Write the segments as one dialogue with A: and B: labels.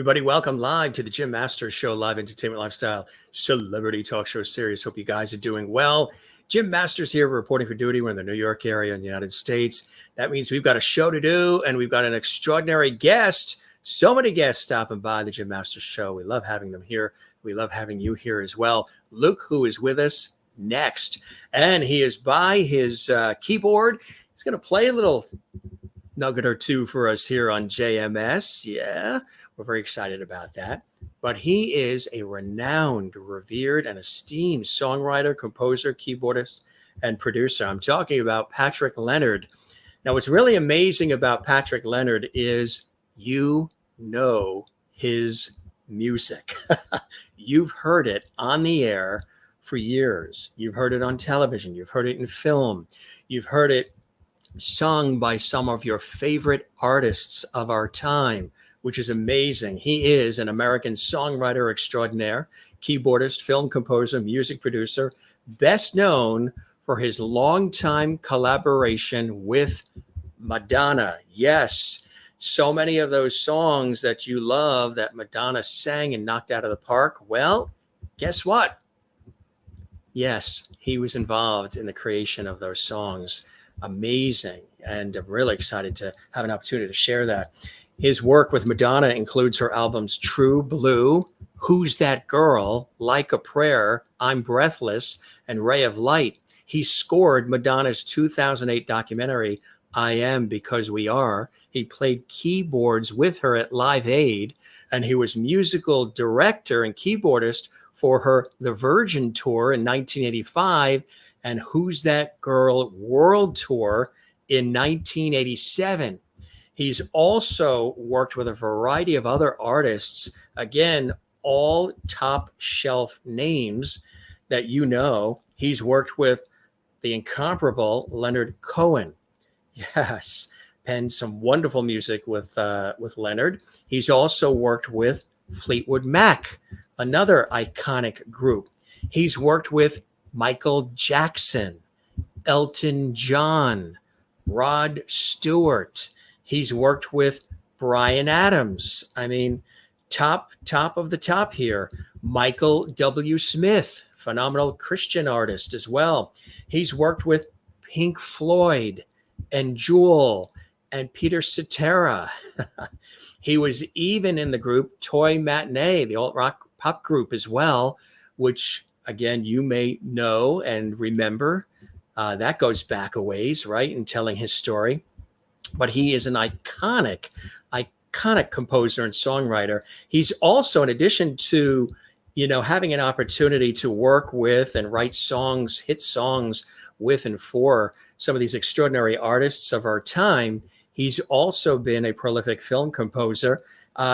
A: everybody. Welcome live to the Jim Masters Show, live entertainment lifestyle celebrity talk show series. Hope you guys are doing well. Jim Masters here reporting for duty. We're in the New York area in the United States. That means we've got a show to do, and we've got an extraordinary guest. So many guests stopping by the Jim Masters Show. We love having them here. We love having you here as well. Luke, who is with us next, and he is by his keyboard. He's going to play a little nugget or two for us here on JMS. Yeah, we're very excited about that. But he is a renowned, revered, and esteemed songwriter, composer, keyboardist, and producer. I'm talking about Patrick Leonard. Now, what's really amazing about Patrick Leonard is you know his music. You've heard it on the air for years. You've heard it on television. You've heard it in film. You've heard it sung by some of your favorite artists of our time, which is amazing. He is an American songwriter extraordinaire, keyboardist, film composer, music producer, best known for his longtime collaboration with Madonna. Yes, so many of those songs that you love that Madonna sang and knocked out of the park. Well, guess what? Yes, he was involved in the creation of those songs. Amazing. And I'm really excited to have an opportunity to share that. His work with Madonna includes her albums True Blue, Who's That Girl, Like a Prayer, I'm Breathless, and Ray of Light. He scored Madonna's 2008 documentary, I Am Because We Are. He played keyboards with her at Live Aid, and he was musical director and keyboardist for her The Virgin Tour in 1985 and Who's That Girl World Tour in 1987. He's also worked with a variety of other artists, again, all top shelf names that you know. He's worked with the incomparable Leonard Cohen. Yes, penned some wonderful music with Leonard. He's also worked with Fleetwood Mac, another iconic group. He's worked with Michael Jackson, Elton John, Rod Stewart. He's worked with Bryan Adams. I mean, top of the top here. Michael W. Smith, phenomenal Christian artist as well. He's worked with Pink Floyd and Jewel and Peter Cetera. He was even in the group Toy Matinee, the alt-rock pop group as well, which again, you may know and remember. That goes back a ways, right, in telling his story. But he is an iconic composer and songwriter. He's also, in addition to, having an opportunity to work with and write songs, hit songs with and for some of these extraordinary artists of our time, he's also been a prolific film composer.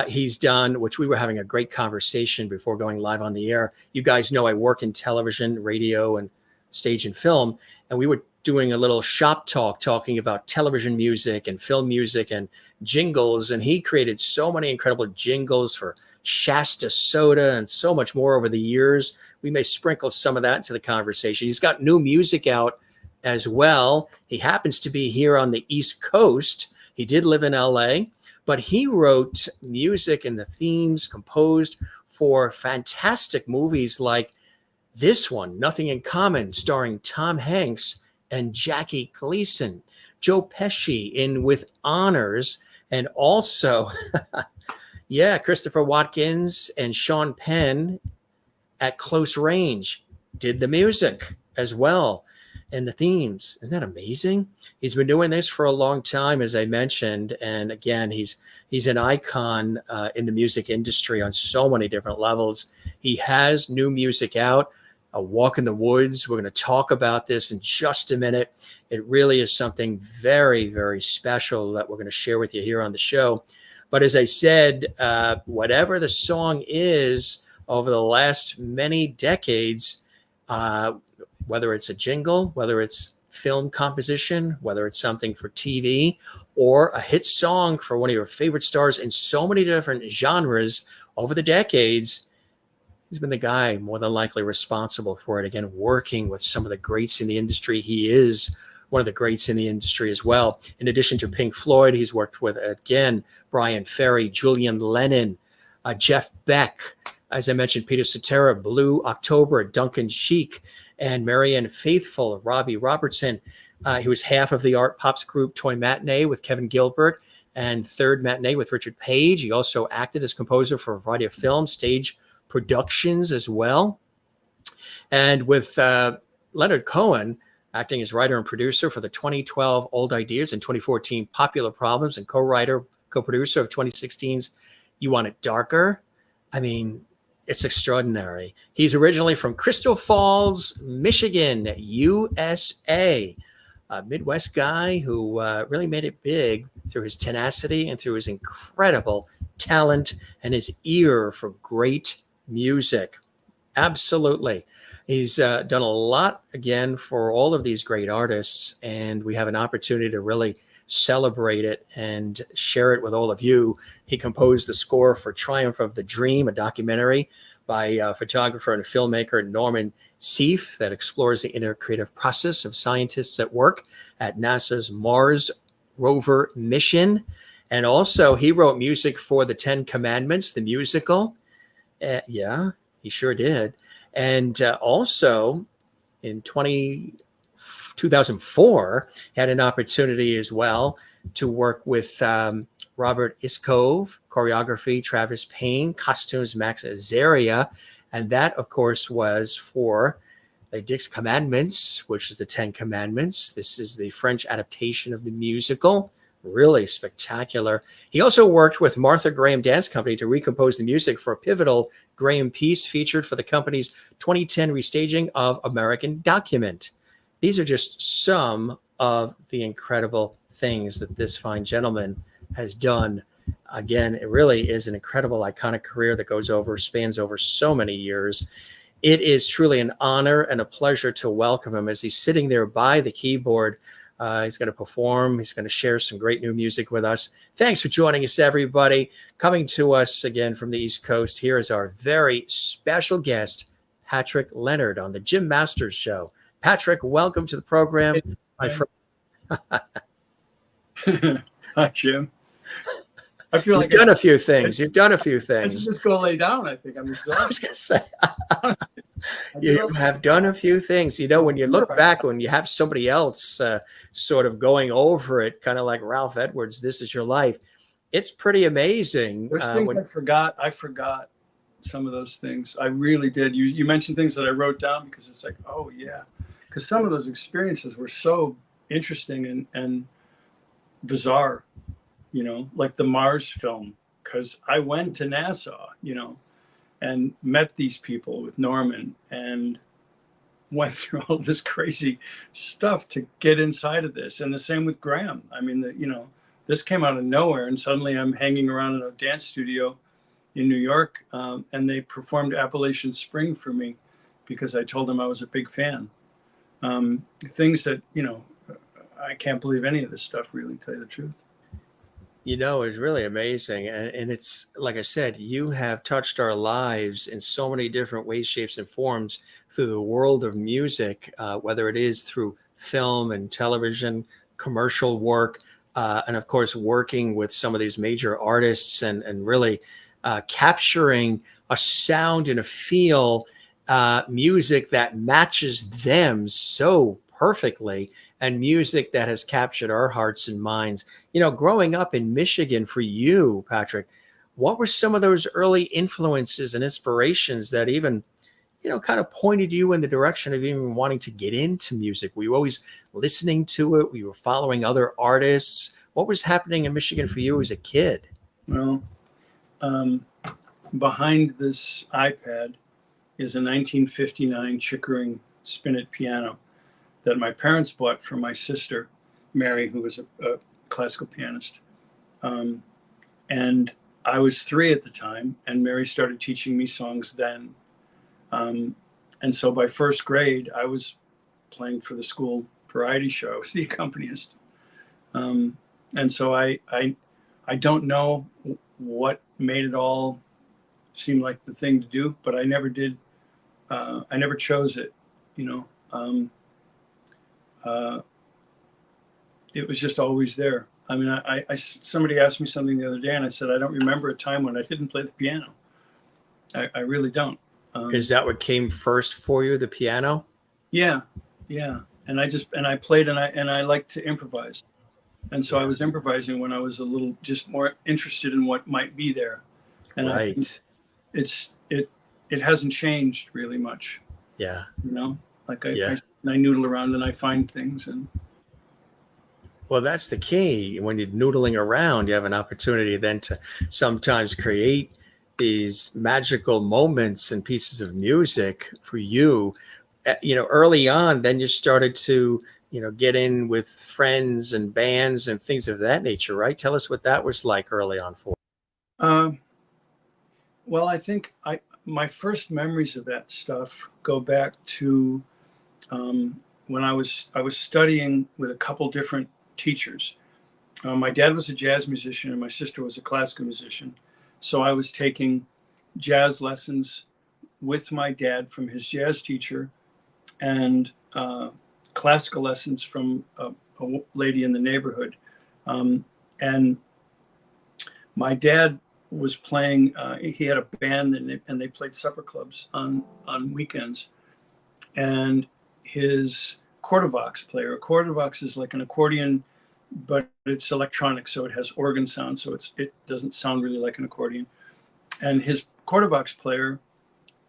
A: He's done, which we were having a great conversation before going live on the air. You guys know I work in television, radio, and stage and film. And we were doing a little shop talk, talking about television music and film music and jingles. And he created so many incredible jingles for Shasta Soda and so much more over the years. We may sprinkle some of that into the conversation. He's got new music out as well. He happens to be here on the East Coast. He did live in LA. But he wrote music and the themes composed for fantastic movies like this one, Nothing in Common, starring Tom Hanks and Jackie Gleason. Joe Pesci in With Honors, and also, Christopher Watkins and Sean Penn at Close Range did the music as well. And the themes. Isn't that amazing? He's been doing this for a long time, as I mentioned. And again, he's an icon in the music industry on so many different levels. He has new music out, A Walk in the Woods. We're going to talk about this in just a minute. It really is something very, very special that we're going to share with you here on the show. But as I said, whatever the song is over the last many decades, whether it's a jingle, whether it's film composition, whether it's something for TV, or a hit song for one of your favorite stars in so many different genres over the decades, he's been the guy more than likely responsible for it. Again, working with some of the greats in the industry. He is one of the greats in the industry as well. In addition to Pink Floyd, he's worked with, again, Bryan Ferry, Julian Lennon, Jeff Beck, as I mentioned, Peter Cetera, Blue October, Duncan Sheik, and Marianne Faithfull, Robbie Robertson. He was half of the art pops group Toy Matinee with Kevin Gilbert and Third Matinee with Richard Page. He also acted as composer for a variety of films, stage productions as well. And with Leonard Cohen, acting as writer and producer for the 2012 Old Ideas and 2014 Popular Problems, and co-writer, co-producer of 2016's You Want It Darker. I mean, it's extraordinary. He's originally from Crystal Falls, Michigan, USA. A Midwest guy who really made it big through his tenacity and through his incredible talent and his ear for great music. Absolutely. He's done a lot, again, for all of these great artists, and we have an opportunity to really celebrate it and share it with all of you. He composed the score for Triumph of the Dream, a documentary by photographer and filmmaker Norman Seeff that explores the inner creative process of scientists at work at NASA's Mars rover mission. And also, he wrote music for the Ten Commandments, the musical. Yeah, he sure did. And also, in 2004, had an opportunity as well to work with Robert Iskov, choreography, Travis Payne, costumes, Max Azaria. And that, of course, was for the 10 Commandments, which is the Ten Commandments. This is the French adaptation of the musical. Really spectacular. He also worked with Martha Graham Dance Company to recompose the music for a pivotal Graham piece featured for the company's 2010 restaging of American Document. These are just some of the incredible things that this fine gentleman has done. Again, it really is an incredible, iconic career that spans over so many years. It is truly an honor and a pleasure to welcome him as he's sitting there by the keyboard. He's going to perform. He's going to share some great new music with us. Thanks for joining us, everybody. Coming to us again from the East Coast, here is our very special guest, Patrick Leonard, on the Jim Masters Show. Patrick, welcome to the program. My friend.
B: Hi, Jim. I feel like
A: You've done a few things. You've done a few things.
B: I should just go lay down. I think I'm exhausted.
A: I was going to say, you have done a few things. You know, when you look back, when you have somebody else sort of going over it, kind of like Ralph Edwards, This Is Your Life, it's pretty amazing.
B: There's things I forgot. I forgot some of those things. I really did. You mentioned things that I wrote down because it's like, oh, yeah. Because some of those experiences were so interesting and bizarre, you know, like the Mars film, because I went to NASA, you know, and met these people with Norman and went through all this crazy stuff to get inside of this. And the same with Graham. I mean, you know, this came out of nowhere, and suddenly I'm hanging around in a dance studio in New York, and they performed Appalachian Spring for me because I told them I was a big fan. Things that, you know, I can't believe any of this stuff, really, to tell you the truth.
A: You know, it's really amazing. And it's, like I said, you have touched our lives in so many different ways, shapes, and forms through the world of music, whether it is through film and television, commercial work, and of course, working with some of these major artists and really capturing a sound and a feel, music that matches them so perfectly, and music that has captured our hearts and minds. You know, growing up in Michigan for you, Patrick, what were some of those early influences and inspirations that even, you know, kind of pointed you in the direction of even wanting to get into music? Were you always listening to it? Were you following other artists? What was happening in Michigan for you as a kid?
B: Well, behind this iPad is a 1959 Chickering spinet piano that my parents bought for my sister, Mary, who was a classical pianist. And I was 3 at the time, and Mary started teaching me songs then. And so by first grade, I was playing for the school variety show. I was the accompanist. And so I don't know what made it all seem like the thing to do, but I never did. I never chose it, you know. It was just always there. I mean, somebody asked me something the other day, and I said I don't remember a time when I didn't play the piano. I really don't.
A: Is that what came first for you, the piano?
B: Yeah, yeah. And I played, and I like to improvise, and so I was improvising when I was a little just more interested in what might be there, and I think it hasn't changed really much.
A: Yeah.
B: Like I noodle around and I find things. And
A: well, that's the key. When you're noodling around, you have an opportunity then to sometimes create these magical moments and pieces of music for you. Early on, then you started to, get in with friends and bands and things of that nature, right? Tell us what that was like early on for
B: you. Well, I think my first memories of that stuff go back to when I was studying with a couple different teachers. My dad was a jazz musician and my sister was a classical musician. So I was taking jazz lessons with my dad from his jazz teacher and classical lessons from a lady in the neighborhood. And my dad was playing, he had a band and they played supper clubs on weekends. And his Quartervox player, a Quartervox is like an accordion, but it's electronic, so it has organ sound, so it doesn't sound really like an accordion. And his Quartervox player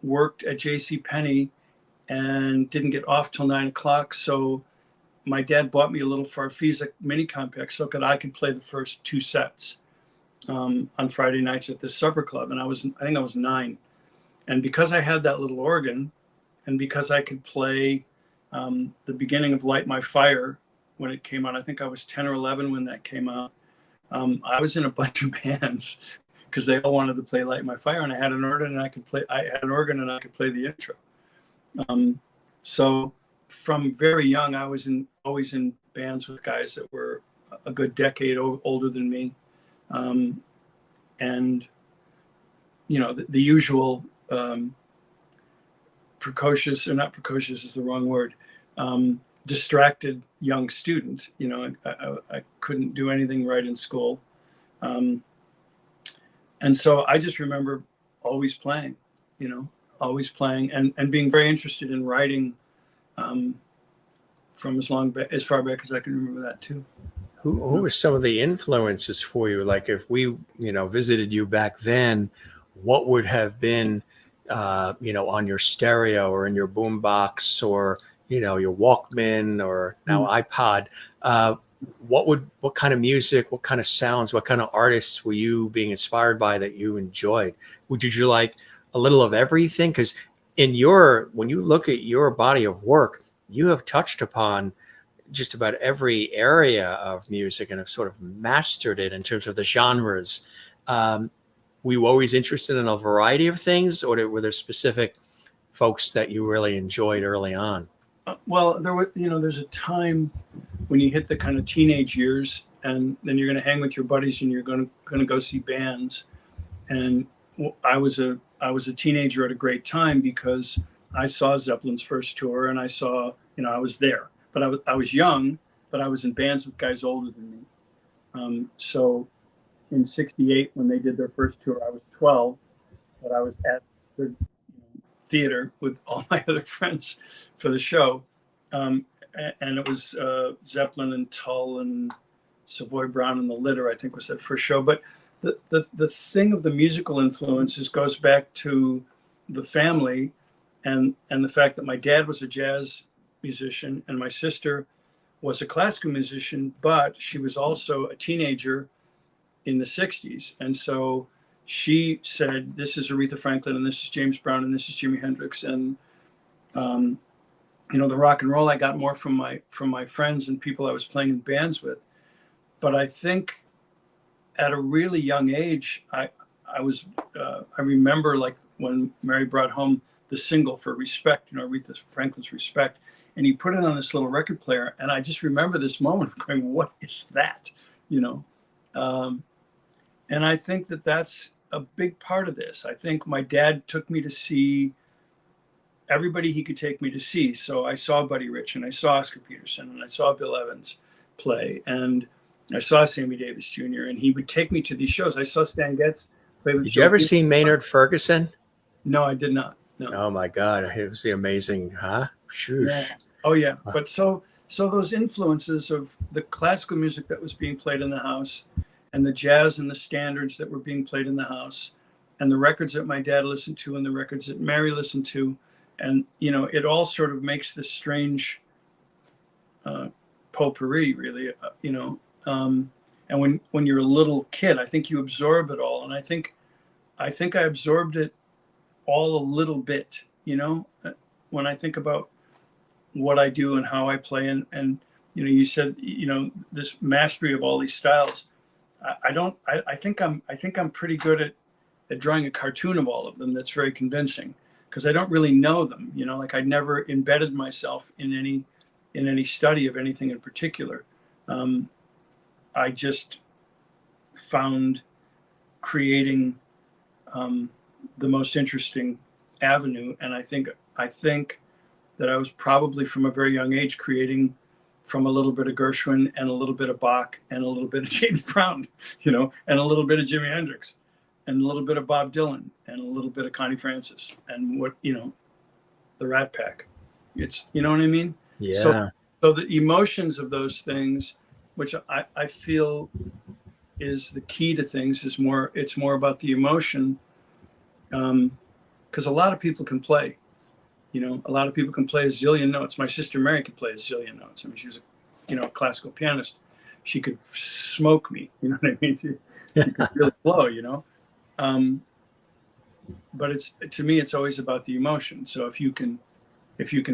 B: worked at J.C. Penney and didn't get off till 9 o'clock. So my dad bought me a little Farfisa mini compact so that I could play the first 2 sets on Friday nights at this supper club. And I think I was 9. And because I had that little organ, and because I could play the beginning of Light My Fire when it came out, I think I was 10 or 11 when that came out. I was in a bunch of bands because they all wanted to play Light My Fire, and I had an organ and I could play the intro. So from very young, I was always in bands with guys that were a good decade older than me. And, the usual precocious, or not precocious is the wrong word, distracted young student. I couldn't do anything right in school. And so I just remember always playing, and being very interested in writing from as far back as I can remember that too.
A: Who were some of the influences for you? Like if we, visited you back then, what would have been, on your stereo or in your boombox or, your Walkman or now iPod? What kind of music, what kind of sounds, what kind of artists were you being inspired by that you enjoyed? Did you like a little of everything? Because when you look at your body of work, you have touched upon just about every area of music and have sort of mastered it in terms of the genres. Were you always interested in a variety of things, or were there specific folks that you really enjoyed early on?
B: Well, there's a time when you hit the kind of teenage years, and then you're going to hang with your buddies and you're going to go see bands. And I was a teenager at a great time because I saw Zeppelin's first tour, and I saw, I was there. But I was young, but I was in bands with guys older than me. So in '68, when they did their first tour, I was 12, but I was at the theater with all my other friends for the show. And it was Zeppelin and Tull and Savoy Brown and the Litter, I think was that first show. But the thing of the musical influences goes back to the family and the fact that my dad was a jazz musician and my sister was a classical musician, but she was also a teenager in the 60s. And so she said, this is Aretha Franklin, and this is James Brown, and this is Jimi Hendrix. And, the rock and roll I got more from my friends and people I was playing in bands with. But I think at a really young age, I remember like when Mary brought home the single for Respect, Aretha Franklin's Respect, and he put it on this little record player. And I just remember this moment of going, what is that? And I think that that's a big part of this. I think my dad took me to see everybody he could take me to see. So I saw Buddy Rich and I saw Oscar Peterson and I saw Bill Evans play. And I saw Sammy Davis Jr. and he would take me to these shows. I saw Stan Getz play with
A: Did you ever see
B: Joe.
A: Maynard Ferguson?
B: No, I did not. No.
A: Oh my God, it was the amazing, huh?
B: Yeah. Oh yeah. But so those influences of the classical music that was being played in the house, and the jazz and the standards that were being played in the house, and the records that my dad listened to, and the records that Mary listened to, and it all sort of makes this strange potpourri, really. And when you're a little kid, I think you absorb it all, and I think I absorbed it all a little bit. When I think about what I do and how I play, and you said this mastery of all these styles. I think I'm pretty good at drawing a cartoon of all of them that's very convincing, because I don't really know them. Like I never embedded myself in any study of anything in particular. I just found creating the most interesting avenue, and I think that I was probably from a very young age creating from a little bit of Gershwin and a little bit of Bach and a little bit of James Brown, and a little bit of Jimi Hendrix and a little bit of Bob Dylan and a little bit of Connie Francis and the Rat Pack. It's, what I mean?
A: Yeah.
B: So the emotions of those things, which I feel is the key to things, it's more about the emotion. Because a lot of people can play. A lot of people can play a zillion notes. My sister Mary could play a zillion notes. I mean, she was a classical pianist. She could smoke me. You know what I mean? She could really blow. But to me, it's always about the emotion. So if you can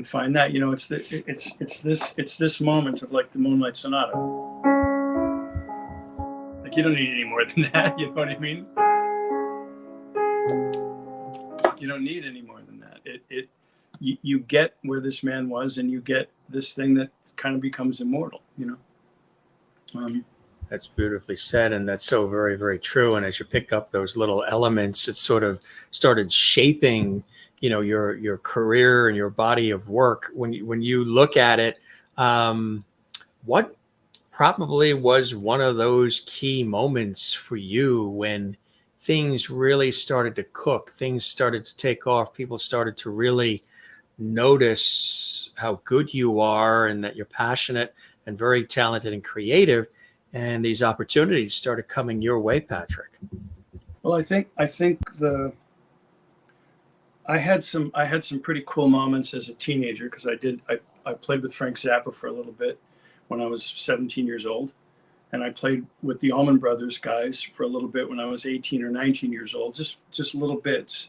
B: find that, it's this moment of like the Moonlight Sonata. Like you don't need any more than that. You know what I mean? You don't need any more than that. You get where this man was, and you get this thing that kind of becomes immortal.
A: That's beautifully said, and that's so very, very true. And as you pick up those little elements, it sort of started shaping, your career and your body of work. When you look at it, what probably was one of those key moments for you when things really started to cook, things started to take off, people started to really notice how good you are and that you're passionate and very talented and creative, and these opportunities started coming your way, Patrick?
B: Well, I think I had some pretty cool moments as a teenager, because I played with Frank Zappa for a little bit when I was 17 years old, and I played with the Allman Brothers guys for a little bit when I was 18 or 19 years old, just little bits.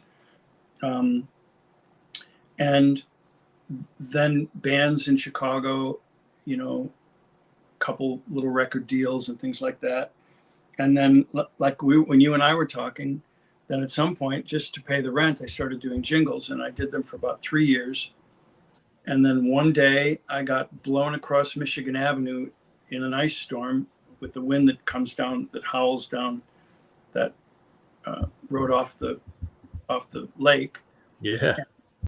B: And then bands in Chicago, couple little record deals and things like that. And then like when you and I were talking, then at some point, just to pay the rent, I started doing jingles, and I did them for about 3 years. And then one day I got blown across Michigan Avenue in an ice storm with the wind that comes down, that howls down that road off the lake.
A: Yeah.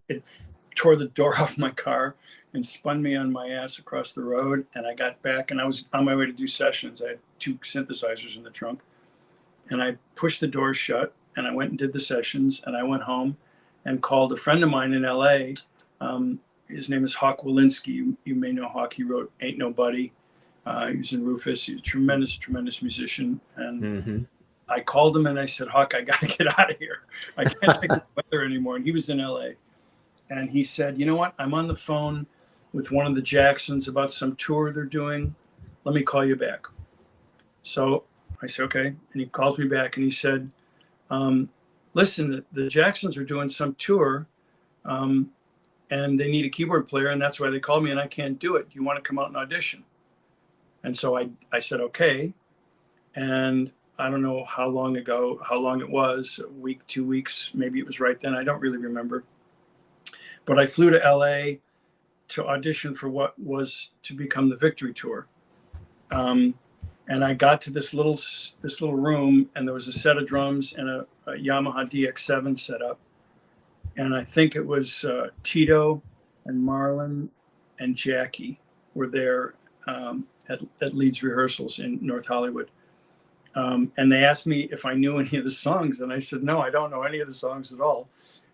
B: It tore the door off my car and spun me on my ass across the road. And I got back, and I was on my way to do sessions. I had 2 synthesizers in the trunk, and I pushed the door shut, and I went and did the sessions, and I went home and called a friend of mine in LA. His name is Hawk Walensky. You may know Hawk. He wrote Ain't Nobody. He was in Rufus. He's a tremendous, tremendous musician. And I called him and I said, Hawk, I got to get out of here. I can't take the weather anymore. And he was in LA. And he said, you know what? I'm on the phone with one of the Jacksons about some tour they're doing. Let me call you back. So I said, okay. And he calls me back and he said, listen, the Jacksons are doing some tour and they need a keyboard player. And that's why they called me, and I can't do it. Do you want to come out and audition? And so I said, okay. And I don't know how long it was, a week, 2 weeks, maybe it was right then. I don't really remember. But I flew to LA to audition for what was to become the Victory Tour. And I got to this little room, and there was a set of drums and a Yamaha DX7 set up. And I think it was Tito and Marlon and Jackie were there. at Leeds rehearsals in North Hollywood. And they asked me if I knew any of the songs. And I said, no, I don't know any of the songs at all.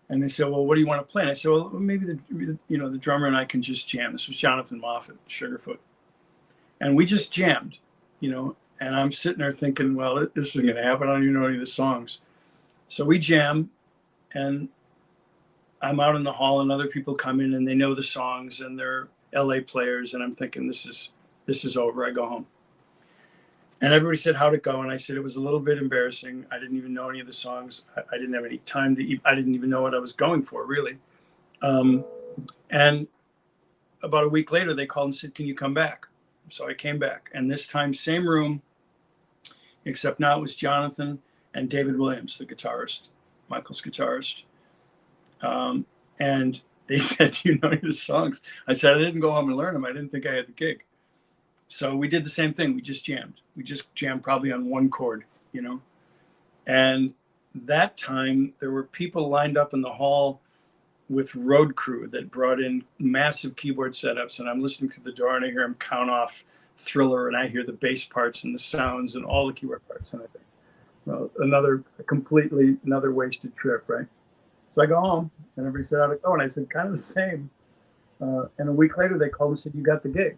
B: And they said, well, what do you want to play? And I said, well, maybe the drummer and I can just jam. This was Jonathan Moffat, Sugarfoot. And we just jammed, and I'm sitting there thinking, well, this isn't going to happen. I don't even know any of the songs. So we jam, and I'm out in the hall, and other people come in, and they know the songs, and they're LA players. And I'm thinking, this is over. I go home. And everybody said, how'd it go? And I said, it was a little bit embarrassing. I didn't even know any of the songs. I didn't have any time to eat. I didn't even know what I was going for, really. And about a week later, they called and said, can you come back? So I came back. And this time, same room, except now it was Jonathan and David Williams, the guitarist, Michael's guitarist. And they said, do you know any of the songs? I said, I didn't go home and learn them. I didn't think I had the gig. So we did the same thing. We just jammed. We just jammed probably on one chord, And that time there were people lined up in the hall with road crew that brought in massive keyboard setups. And I'm listening to the door and I hear them count off Thriller, and I hear the bass parts and the sounds and all the keyboard parts. And I think, well, another wasted trip, right? So I go home and everybody said, how'd it go? And I said, kind of the same. And a week later they called and said, you got the gig.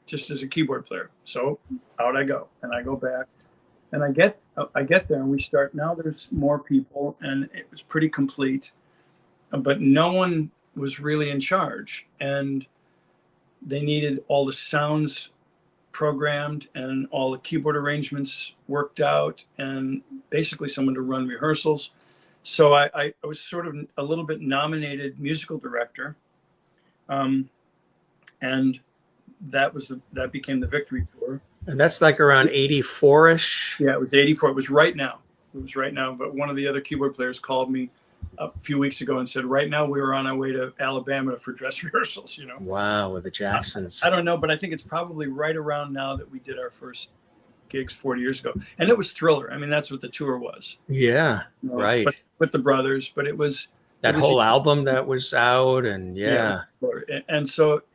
B: Just as a keyboard player. So out I go, and I go back, and I get there, and we start. Now there's more people, and it was pretty complete, but no one was really in charge, and they needed all the sounds programmed and all the keyboard arrangements worked out, and basically someone to run rehearsals. So I was sort of a little bit nominated musical director, and that became the Victory Tour.
A: And that's like around 84-ish.
B: Yeah, it was 84. It was right now. But one of the other keyboard players called me a few weeks ago and said, right now we were on our way to Alabama for dress rehearsals,
A: Wow, with the Jacksons.
B: I don't know, but I think it's probably right around now that we did our first gigs 40 years ago. And it was Thriller. I mean, that's what the tour was.
A: Yeah, right.
B: But with the brothers, but it was...
A: That whole album that was out, and
B: and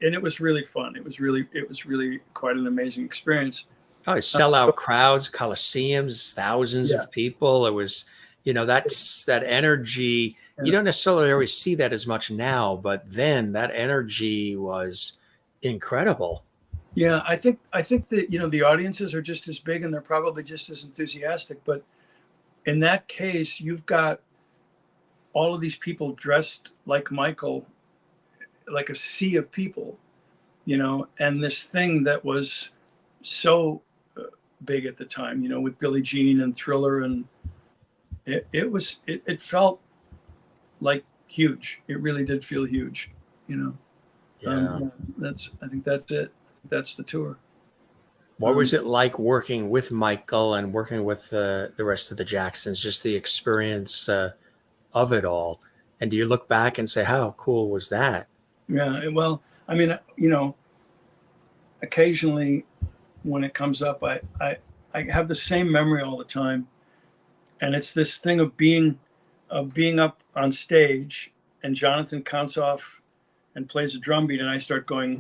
B: it was really fun. It was really quite an amazing experience.
A: Oh, sellout crowds, coliseums, thousands of people. It was, that's that energy. You don't necessarily always see that as much now, but then that energy was incredible.
B: Yeah, I think that the audiences are just as big, and they're probably just as enthusiastic. But in that case, you've got all of these people dressed like Michael, like a sea of people, and this thing that was so big at the time, with Billie Jean and Thriller, and it felt like huge. It really did feel huge,
A: Yeah.
B: I think that's it. That's the tour.
A: What was it like working with Michael and working with the rest of the Jacksons? Just the experience of it all, and do you look back and say, how cool was that?
B: Yeah, well, I mean, occasionally when it comes up, I have the same memory all the time, and it's this thing of being up on stage, and Jonathan counts off and plays a drum beat, and I start going.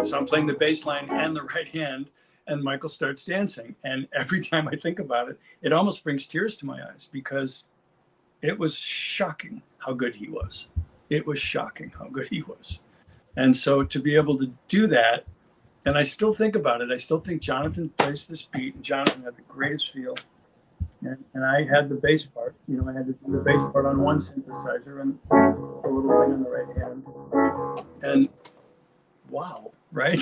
B: So I'm playing the bass line and the right hand, and Michael starts dancing. And every time I think about it, it almost brings tears to my eyes, because it was shocking how good he was. It was shocking how good he was. And so to be able to do that, and I still think about it, I still think Jonathan plays this beat, and Jonathan had the greatest feel. And I had the bass part, I had to do the bass part on one synthesizer and a little thing on the right hand. And wow, right?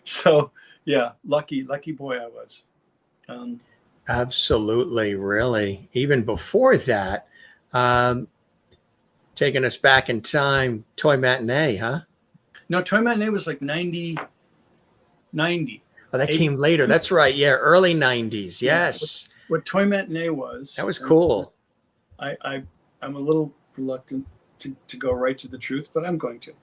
B: So, yeah, lucky boy I was.
A: Absolutely, really. Even before that, taking us back in time, Toy Matinee, huh?
B: No, Toy Matinee was like 90.
A: Oh, that came later. That's right. Yeah, early 90s. Yes.
B: What Toy Matinee was.
A: That was cool.
B: I'm a little reluctant to go right to the truth, but I'm going to.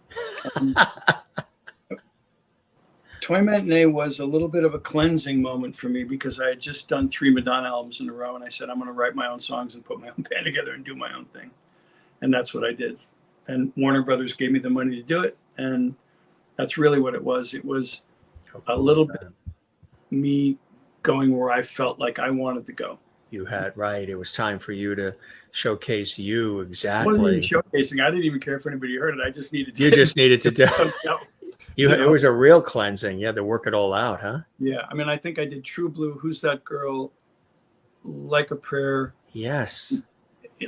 B: Toy Matinee was a little bit of a cleansing moment for me, because I had just done 3 Madonna albums in a row, and I said, I'm going to write my own songs and put my own band together and do my own thing. And that's what I did. And Warner Brothers gave me the money to do it. And That's really what it was. It was
A: How
B: a
A: cool
B: little
A: is
B: bit
A: that?
B: me going where I felt like I wanted to go.
A: You had, right. It was time for you to showcase you
B: It wasn't even
A: exactly.
B: showcasing. I didn't even care if anybody heard it. I just needed to
A: You
B: get
A: just needed to do.
B: something else.
A: It was a real cleansing. You had to work it all out, huh?
B: Yeah. I mean, I think I did True Blue, Who's That Girl, Like a Prayer,
A: Yes.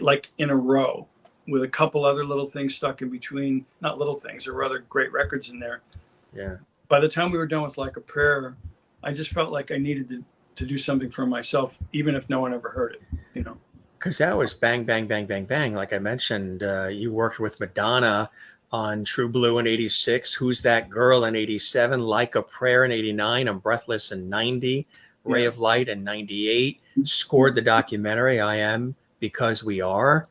B: like in a row with a couple other little things stuck in between. Not little things. There were other great records in there.
A: Yeah.
B: By the time we were done with Like a Prayer, I just felt like I needed to do something for myself, even if no one ever heard it, you know?
A: Because that was bang, bang, bang, bang, bang. Like I mentioned, you worked with Madonna on True Blue in 86, Who's That Girl in 87, Like a Prayer in 89, and Breathless in 90, Ray
B: Yeah.
A: of Light in 98, scored the documentary I Am Because We Are,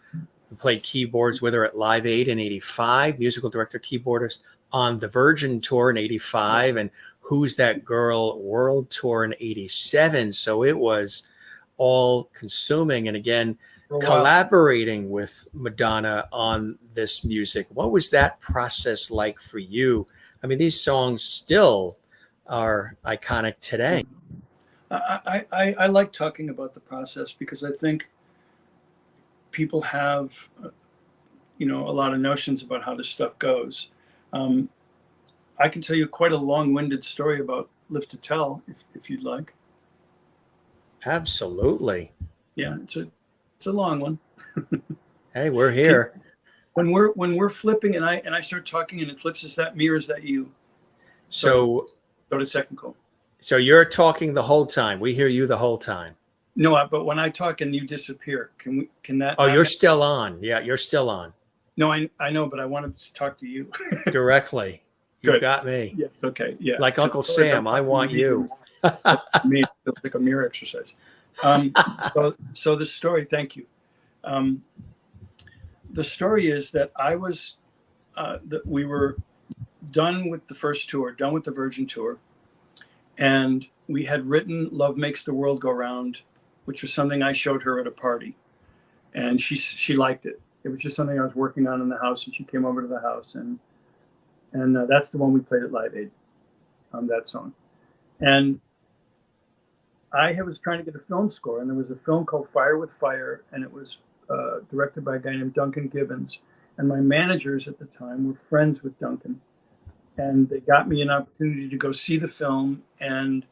A: played keyboards with her at Live Aid in 85, musical director, keyboardist on the Virgin Tour in 85, and Who's That Girl World Tour in 87. So it was all consuming. And again, collaborating with Madonna on this music. What was that process like for you? I mean, these songs still are iconic today.
B: I like talking about the process because I think people have, you know, a lot of notions about how this stuff goes. I can tell you quite a long-winded story about Live to Tell, if you'd like.
A: Absolutely.
B: Yeah, it's a long one.
A: Hey, we're here.
B: When we're flipping and I start talking and it flips, is that me or is that you?
A: So
B: go to technical.
A: So you're talking the whole time. We hear you the whole time.
B: No, but when I talk and you disappear, can that?
A: Oh, you're still on. Yeah, you're still on.
B: No, I know, but I want to talk to you
A: directly. You
B: Good.
A: got me.
B: Yes. Okay. Yeah.
A: Like Uncle Sam, I want you.
B: Me, it's like a mirror exercise. So the story. Thank you. The story is that I was that we were done with the first tour, done with the Virgin tour, and we had written "Love Makes the World Go Round," which was something I showed her at a party, and she liked it. It was just something I was working on in the house, and she came over to the house, and that's the one we played at Live Aid, that song. And I was trying to get a film score, and there was a film called Fire with Fire, and it was directed by a guy named Duncan Gibbons. And my managers at the time were friends with Duncan, and they got me an opportunity to go see the film and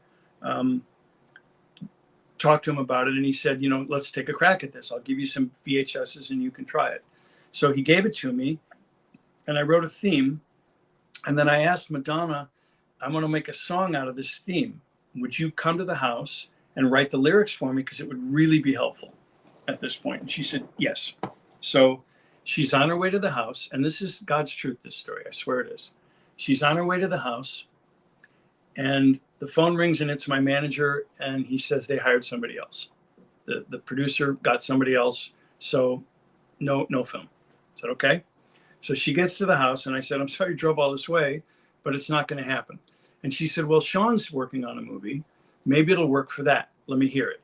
B: talk to him about it. And he said, you know, let's take a crack at this. I'll give you some VHSs and you can try it. So he gave it to me, and I wrote a theme. And then I asked Madonna, I'm going to make a song out of this theme. Would you come to the house and write the lyrics for me? Because it would really be helpful at this point. And she said, yes. So she's on her way to the house. And this is God's truth, this story. I swear it is. She's on her way to the house. And the phone rings, and it's my manager. And he says they hired somebody else. The producer got somebody else. So no film. I said, okay. So she gets to the house, and I said, I'm sorry you drove all this way, but it's not going to happen. And she said, well, Sean's working on a movie. Maybe it'll work for that. Let me hear it.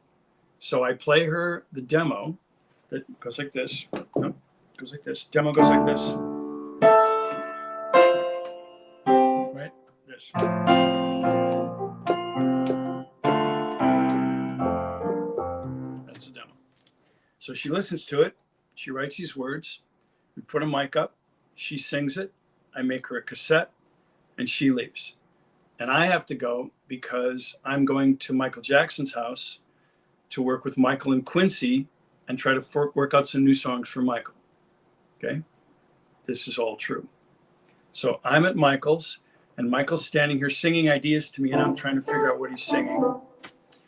B: So I play her the demo that goes like this. No, goes like this. Demo goes like this. Right? This. That's the demo. So she listens to it. She writes these words. We put a mic up. She sings it. I make her a cassette, and she leaves. And I have to go because I'm going to Michael Jackson's house to work with Michael and Quincy and try to work out some new songs for Michael. Okay? This is all true. So I'm at Michael's, and Michael's standing here singing ideas to me, and I'm trying to figure out what he's singing.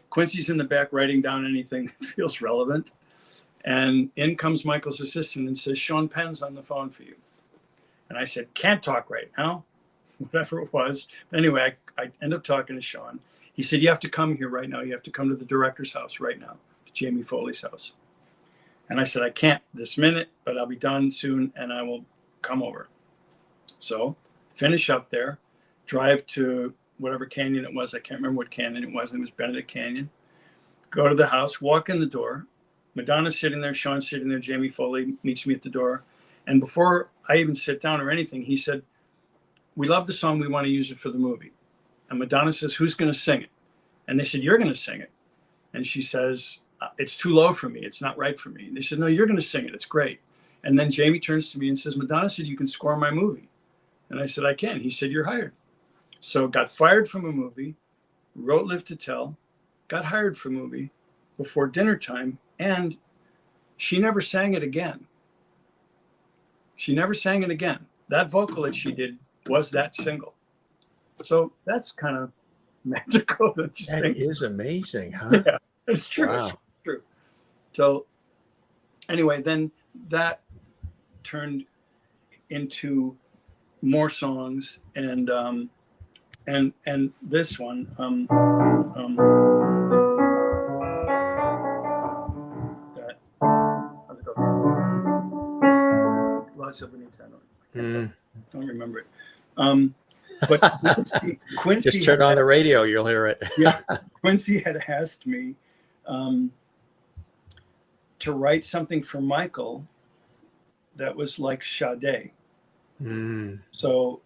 B: Quincy's in the back writing down anything that feels relevant. And in comes Michael's assistant and says, Sean Penn's on the phone for you. And I said, can't talk right now, whatever it was. But anyway, I end up talking to Sean. He said, you have to come here right now. You have to come to the director's house right now, to Jamie Foley's house. And I said, I can't this minute, but I'll be done soon and I will come over. So finish up there, drive to whatever canyon it was. I can't remember what canyon it was. It was Benedict Canyon. Go to the house, walk in the door. Madonna's sitting there, Sean's sitting there, Jamie Foley meets me at the door. And before I even sit down or anything, he said, we love the song. We want to use it for the movie. And Madonna says, who's going to sing it? And they said, you're going to sing it. And she says, it's too low for me. It's not right for me. And they said, no, you're going to sing it. It's great. And then Jamie turns to me and says, Madonna said, you can score my movie. And I said, I can. He said, you're hired. So got fired from a movie, wrote Live to Tell, got hired for a movie before dinner time. And she never sang it again. She never sang it again. That vocal that she did was that single. So that's kind of magical. That
A: is amazing, huh?
B: Yeah, it's true.
A: Wow.
B: It's true. So anyway, then that turned into more songs, and this one. That. How's it go? Lots of don't remember it. But Quincy
A: just turn on the radio, you'll hear it.
B: Yeah, Quincy had asked me to write something for Michael that was like Sade. So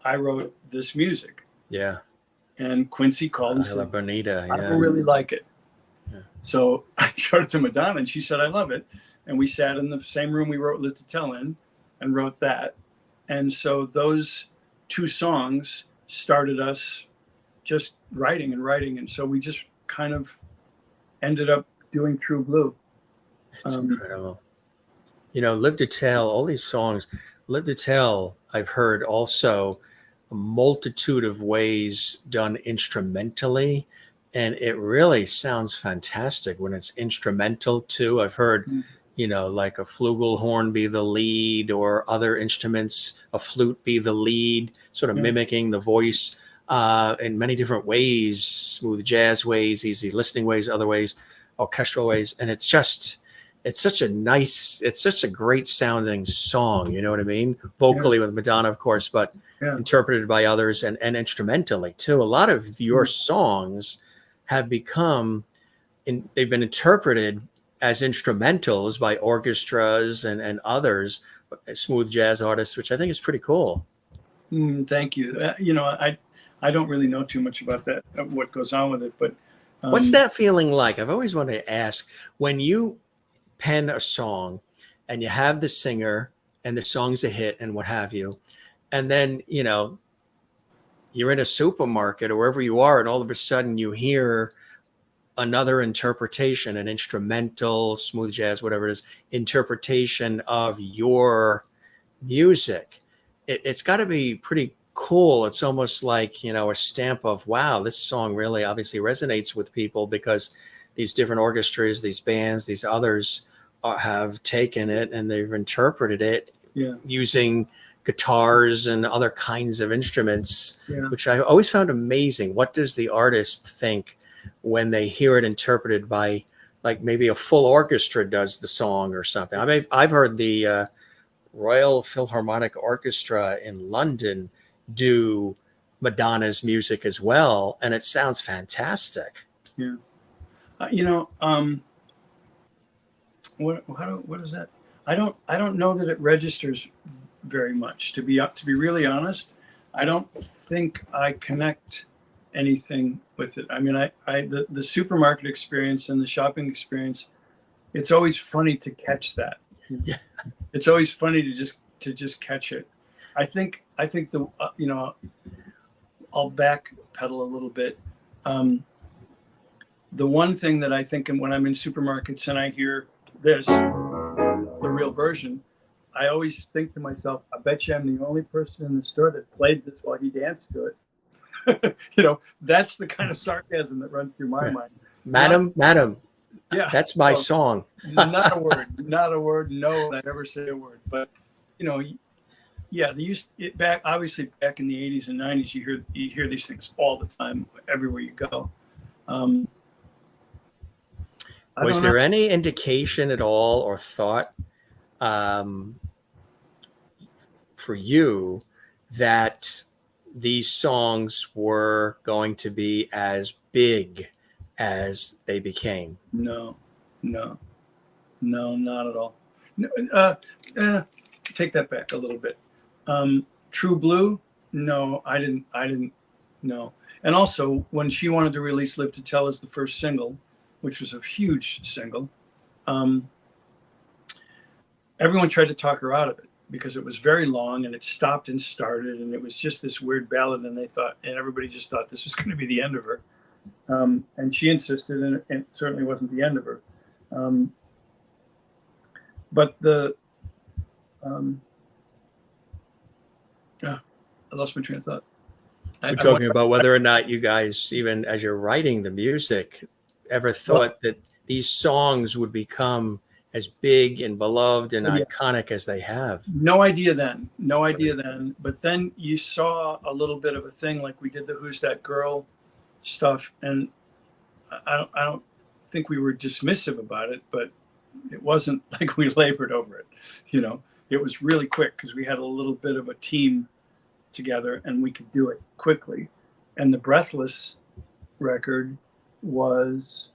B: I wrote this music.
A: Yeah.
B: And Quincy called and said,
A: Bonita,
B: I don't really like it. Yeah. So I showed it to Madonna and she said, I love it. And we sat in the same room we wrote Live to Tell in and wrote that. And so those two songs started us just writing. And so we just kind of ended up doing True Blue.
A: It's incredible. You know, Live to Tell, all these songs, Live to Tell, I've heard also a multitude of ways done instrumentally. And it really sounds fantastic when it's instrumental too. I've heard, you know, like a flugelhorn be the lead or other instruments, a flute be the lead, sort of mimicking the voice in many different ways, smooth jazz ways, easy listening ways, other ways, orchestral ways. And it's just, it's such a great sounding song. You know what I mean? Vocally with Madonna, of course, but interpreted by others and instrumentally too. A lot of your songs have become, they've been interpreted as instrumentals by orchestras and others, smooth jazz artists, which I think is pretty cool.
B: Thank you. You know, I don't really know too much about that, what goes on with it, but
A: what's that feeling like? I've always wanted to ask, when you pen a song and you have the singer and the song's a hit and what have you, and then, you know, you're in a supermarket or wherever you are, and all of a sudden you hear another interpretation, an instrumental, smooth jazz, whatever it is, interpretation of your music. It's got to be pretty cool. It's almost like, you know, a stamp of, wow, this song really obviously resonates with people because these different orchestras, these bands, these others have taken it and they've interpreted it using guitars and other kinds of instruments, which I always found amazing. What does the artist think when they hear it interpreted by, like, maybe a full orchestra does the song or something? I mean, I've heard the Royal Philharmonic Orchestra in London do Madonna's music as well, and it sounds fantastic.
B: Yeah. You know, what is that? I don't know that it registers very much, to be really honest. I don't think I connect anything with it. I mean, the supermarket experience and the shopping experience, it's always funny to catch that. Yeah. It's always funny to just catch it. I think the you know, I'll backpedal a little bit. The one thing that I think when I'm in supermarkets and I hear this, the real version, I always think to myself, I bet you I'm the only person in the store that played this while he danced to it. You know, that's the kind of sarcasm that runs through my mind.
A: Madam, yeah, that's my song.
B: Not a word. No, I never say a word. But, you know, yeah, they used it back in the 80s and 90s. You hear these things all the time, everywhere you go.
A: Was there any indication at all or thought for you that these songs were going to be as big as they became?
B: No, not at all. No, take that back a little bit. True Blue, No, I didn't know. And also, when she wanted to release "Live to Tell" as the first single, which was a huge single, everyone tried to talk her out of it because it was very long and it stopped and started, and it was just this weird ballad. And everybody just thought this was going to be the end of her. And she insisted, and it certainly wasn't the end of her. But I lost my train of thought.
A: We're talking about whether or not you guys, even as you're writing the music, ever thought that these songs would become as big and beloved and iconic as they have.
B: No idea then. But then you saw a little bit of a thing, like we did the "Who's That Girl" stuff, and I don't think we were dismissive about it, but it wasn't like we labored over it. It was really quick because we had a little bit of a team together and we could do it quickly. And the Breathless record was,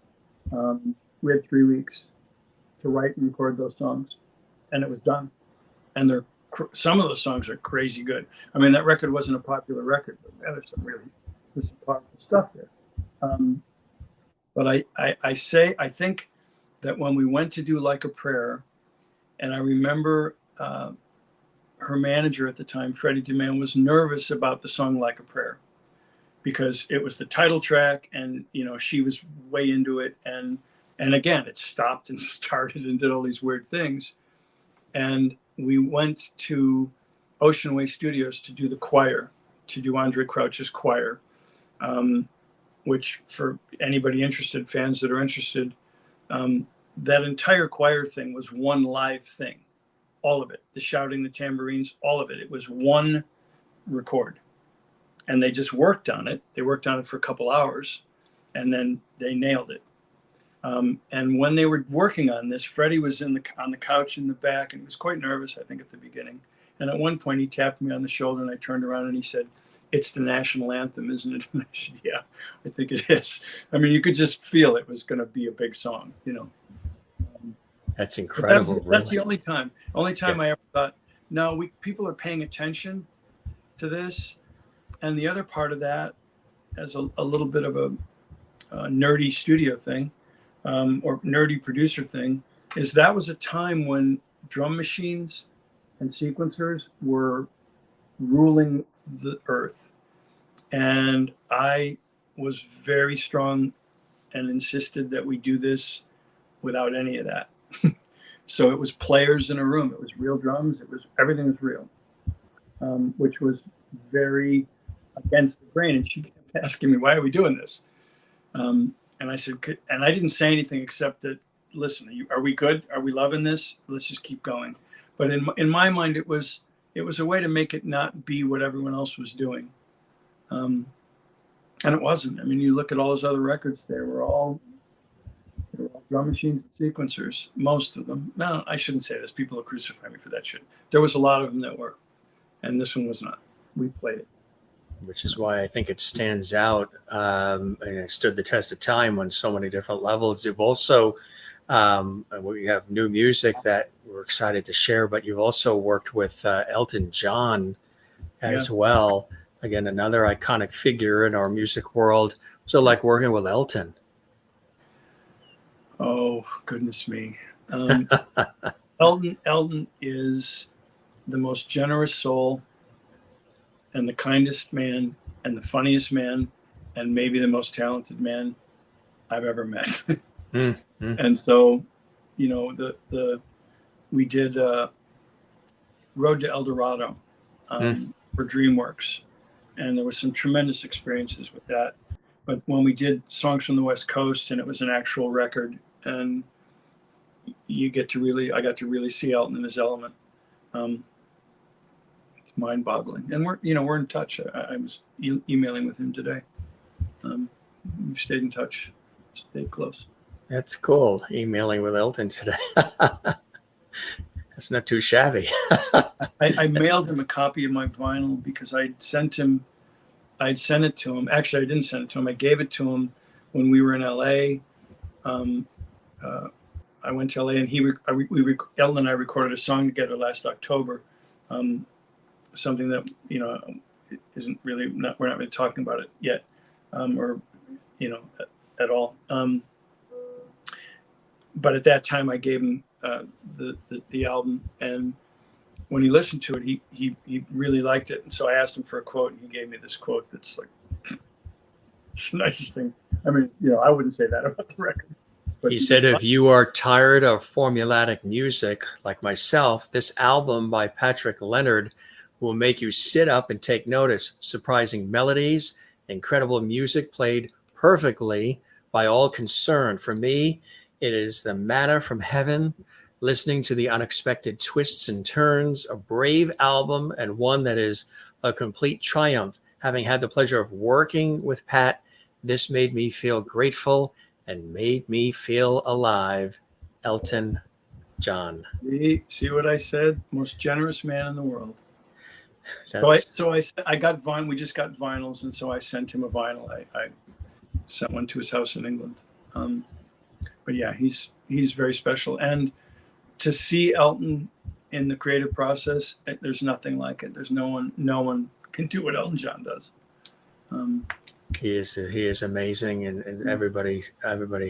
B: we had 3 weeks to write and record those songs, and it was done. And some of those songs are crazy good. I mean, that record wasn't a popular record, but there's some powerful stuff there. But I think that when we went to do "Like a Prayer," and I remember her manager at the time, Freddie DeMann, was nervous about the song "Like a Prayer" because it was the title track, and she was way into it, and again it stopped and started and did all these weird things. And we went to Ocean Way Studios to do the choir, to do Andre Crouch's choir, which for anybody interested, fans that are interested, that entire choir thing was one live thing. All of it, the shouting, the tambourines, all of it. It was one record. And they just worked on it. They worked on it for a couple hours, and then they nailed it. And when they were working on this, Freddie was on the couch in the back, and he was quite nervous, I think, at the beginning. And at one point, he tapped me on the shoulder, and I turned around, and he said, "It's the national anthem, isn't it?" And I said, "Yeah, I think it is." I mean, you could just feel it was going to be a big song,
A: That's incredible.
B: That's the only time I ever thought, no, people are paying attention to this. And the other part of that, as a little bit of a nerdy studio thing, or nerdy producer thing, is that was a time when drum machines and sequencers were ruling the earth. And I was very strong and insisted that we do this without any of that. So it was players in a room. It was real drums. Everything was real, which was very against the grain. And she kept asking me, "Why are we doing this?" And I said, and I didn't say anything except that, "Listen, are we good? Are we loving this? Let's just keep going." But in my mind, it was a way to make it not be what everyone else was doing, and it wasn't. I mean, you look at all those other records; they were all drum machines and sequencers, most of them. No, I shouldn't say this. People will crucify me for that shit. There was a lot of them that were, and this one was not. We played it.
A: Which is why I think it stands out, and it stood the test of time on so many different levels. You've also, we have new music that we're excited to share, but you've also worked with Elton John as well. Again, another iconic figure in our music world. So like working with Elton.
B: Oh, goodness me. Elton is the most generous soul and the kindest man and the funniest man and maybe the most talented man I've ever met. And so, we did Road to El Dorado for DreamWorks, and there was some tremendous experiences with that. But when we did Songs from the West Coast, and it was an actual record, and I got to really see Elton in his element. It's mind-boggling, and we're in touch. I was emailing with him today. We've stayed in touch, stayed close.
A: That's cool. Emailing with Elton today. That's not too shabby.
B: I mailed him a copy of my vinyl because I'd sent it to him. Actually, I didn't send it to him. I gave it to him when we were in LA. I went to LA, and Elton and I recorded a song together last October. Something that isn't really we're not really talking about it yet, or at all. But at that time, I gave him the album, and when he listened to it, he really liked it. And so I asked him for a quote, and he gave me this quote that's like, it's the nicest thing. I mean, I wouldn't say that about the record. But
A: He said, if you are tired of formulaic music like myself, this album by Patrick Leonard will make you sit up and take notice. Surprising melodies, incredible music played perfectly by all concerned. For me, it is the manna from heaven, listening to the unexpected twists and turns, a brave album, and one that is a complete triumph. Having had the pleasure of working with Pat, this made me feel grateful and made me feel alive. Elton John.
B: See what I said? Most generous man in the world.
A: That's...
B: So I got vinyl. We just got vinyls, and so I sent him a vinyl. I sent one to his house in England. But yeah, he's very special. And to see Elton in the creative process, there's nothing like it. There's no one can do what Elton John does.
A: He is amazing, and everybody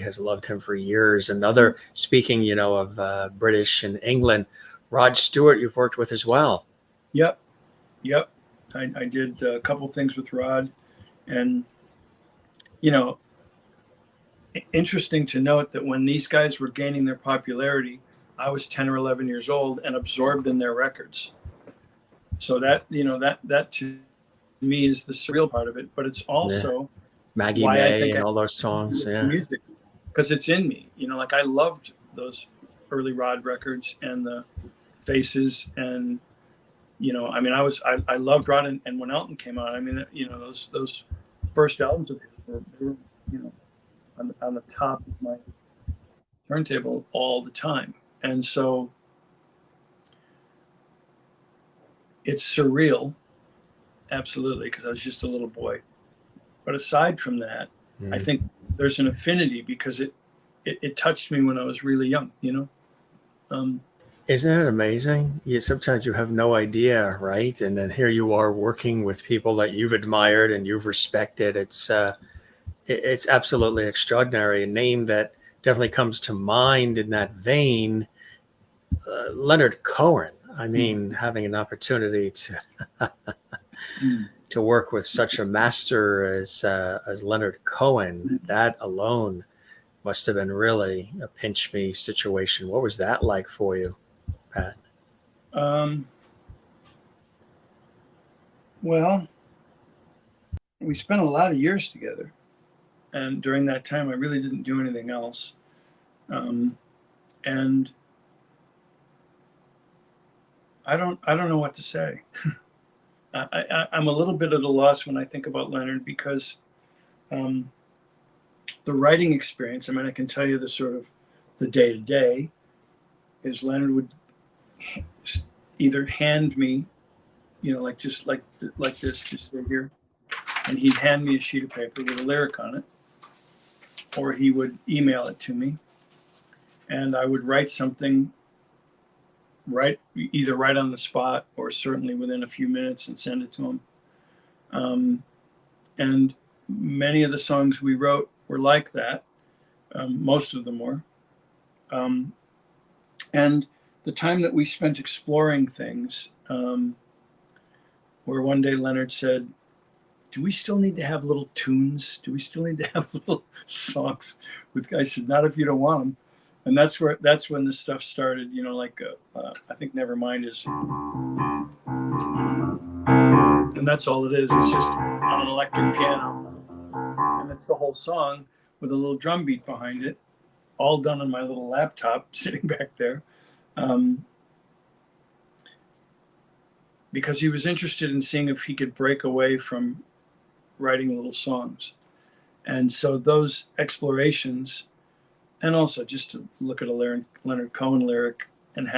A: has loved him for years. Another, speaking, of British and England, Rod Stewart, you've worked with as well.
B: Yep. I did a couple things with Rod, and interesting to note that when these guys were gaining their popularity, I was 10 or 11 years old and absorbed in their records. So that to me is the surreal part of it, but it's also
A: Maggie May and all those songs. Yeah,
B: music, because it's in me. Like I loved those early Rod records and the Faces, and I loved Rod, and when Elton came out, those first albums of his were on the top of my turntable all the time, and so it's surreal. Absolutely, because I was just a little boy. But aside from that, I think there's an affinity because it touched me when I was really young,
A: Isn't it amazing? Sometimes you have no idea, right? And then here you are working with people that you've admired and you've respected. It's absolutely extraordinary. A name that definitely comes to mind in that vein, Leonard Cohen. I mean, having an opportunity to work with such a master as Leonard Cohen, that alone must have been really a pinch me situation. What was that like for you, Pat?
B: Well, we spent a lot of years together, and during that time, I really didn't do anything else. And I don't know what to say. I'm a little bit at a loss when I think about Leonard because the writing experience, I can tell you the sort of the day-to-day is Leonard would either hand me, just like this, just right here, and he'd hand me a sheet of paper with a lyric on it, or he would email it to me, and I would write something either right on the spot or certainly within a few minutes and send it to him. And many of the songs we wrote were like that. Most of them were. And the time that we spent exploring things, where one day Leonard said, do we still need to have little tunes? Do we still need to have little songs with guys? I said, not if you don't want them. And that's when the stuff started, I think Nevermind is, and that's all it is. It's just on an electric piano, and it's the whole song with a little drum beat behind it, all done on my little laptop sitting back there, because he was interested in seeing if he could break away from writing little songs. And so those explorations, and also just to look at a Leonard Cohen lyric and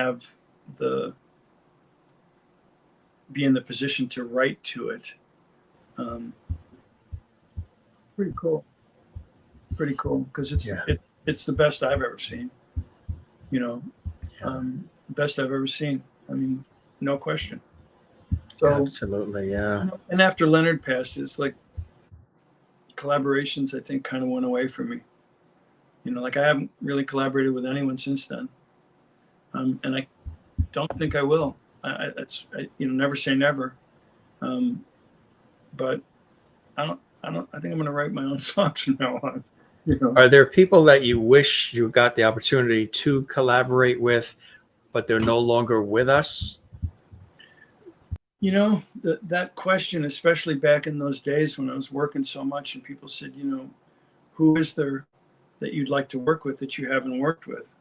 B: be in the position to write to it. Pretty cool because it's the best I've ever seen. Best I've ever seen. No question. So,
A: Absolutely, yeah.
B: and after Leonard passed, it's like collaborations, I think, kind of went away from me. Like I haven't really collaborated with anyone since then, and I don't think I will. Never say never, but I think I'm going to write my own songs from now on.
A: Are there people that you wish you got the opportunity to collaborate with, but they're no longer with us?
B: That question, especially back in those days when I was working so much and people said, who is there that you'd like to work with that you haven't worked with?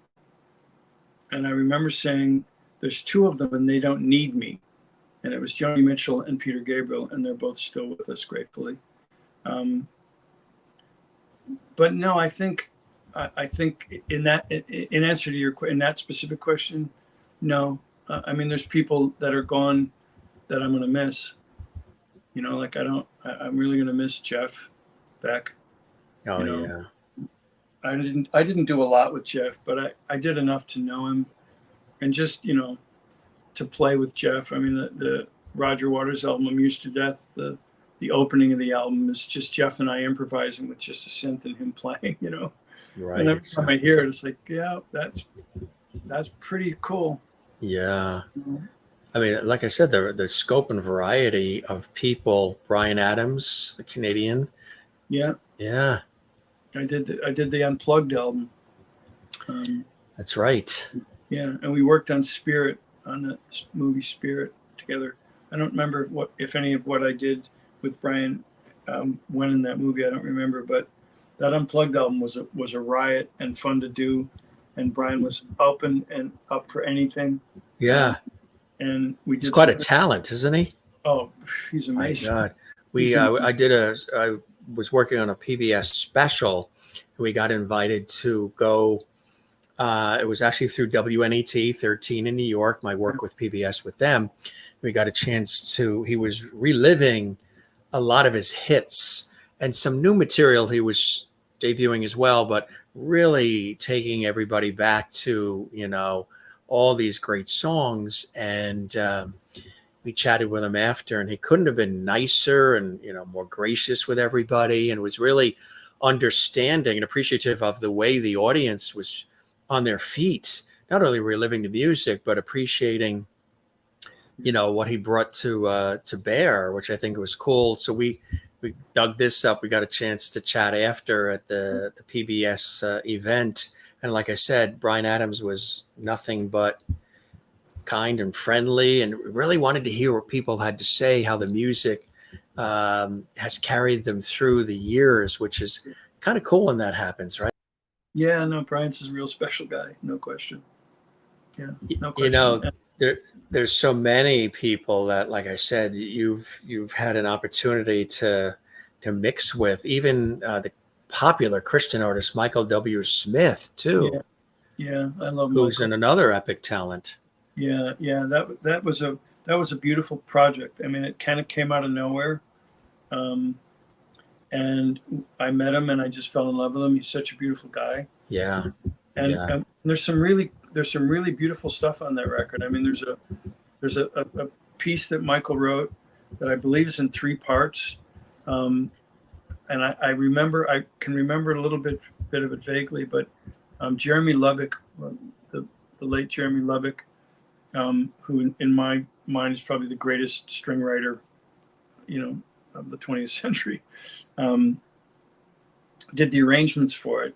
B: And I remember saying, there's two of them and they don't need me. And it was Joni Mitchell and Peter Gabriel, and they're both still with us, gratefully. But no, I think in answer to in that specific question, no. There's people that are gone that I'm going to miss. I'm really going to miss Jeff Beck.
A: Oh, yeah.
B: I didn't do a lot with Jeff, but I did enough to know him, and just, to play with Jeff. The Roger Waters album, I'm Used to Death, the opening of the album is just Jeff and I improvising with just a synth and him playing,
A: Right.
B: And every time I hear it, it's like, yeah, that's pretty cool.
A: Yeah. Like I said, the scope and variety of people. Bryan Adams, the Canadian.
B: Yeah.
A: Yeah.
B: I did the Unplugged album.
A: That's right.
B: Yeah, and we worked on Spirit, on the movie Spirit together. I don't remember if any of what I did with Bryan went in that movie. I don't remember, but that Unplugged album was a riot and fun to do, and Bryan was open and up for anything.
A: Yeah.
B: And
A: he's quite a talent, isn't he?
B: Oh, he's amazing.
A: My God. I was working on a PBS special, and we got invited to go. It was actually through WNET 13 in New York, my work with PBS with them. We got a chance he was reliving a lot of his hits and some new material he was debuting as well, but really taking everybody back to, all these great songs. And we chatted with him after, and he couldn't have been nicer and, more gracious with everybody, and was really understanding and appreciative of the way the audience was on their feet, not only reliving the music, but appreciating, what he brought to bear, which I think was cool. So we dug this up. We got a chance to chat after at the PBS event. And like I said, Bryan Adams was nothing but kind and friendly, and really wanted to hear what people had to say, how the music has carried them through the years, which is kind of cool when that happens, right?
B: Yeah, no, Bryan's a real special guy, no question. Yeah, no question.
A: There's so many people that, like I said, you've had an opportunity to mix with, even the popular Christian artist Michael W. Smith too.
B: Yeah, I love
A: who's
B: Michael.
A: Another epic talent.
B: Yeah, that was a beautiful project. It kind of came out of nowhere, and I met him and I just fell in love with him. He's such a beautiful guy.
A: Yeah,
B: and there's some really beautiful stuff on that record. There's a piece that Michael wrote that I believe is in 3 parts, and I can remember a little bit of it vaguely, but Jeremy Lubbock, the late Jeremy Lubbock, who in my mind is probably the greatest string writer, of the 20th century, did the arrangements for it.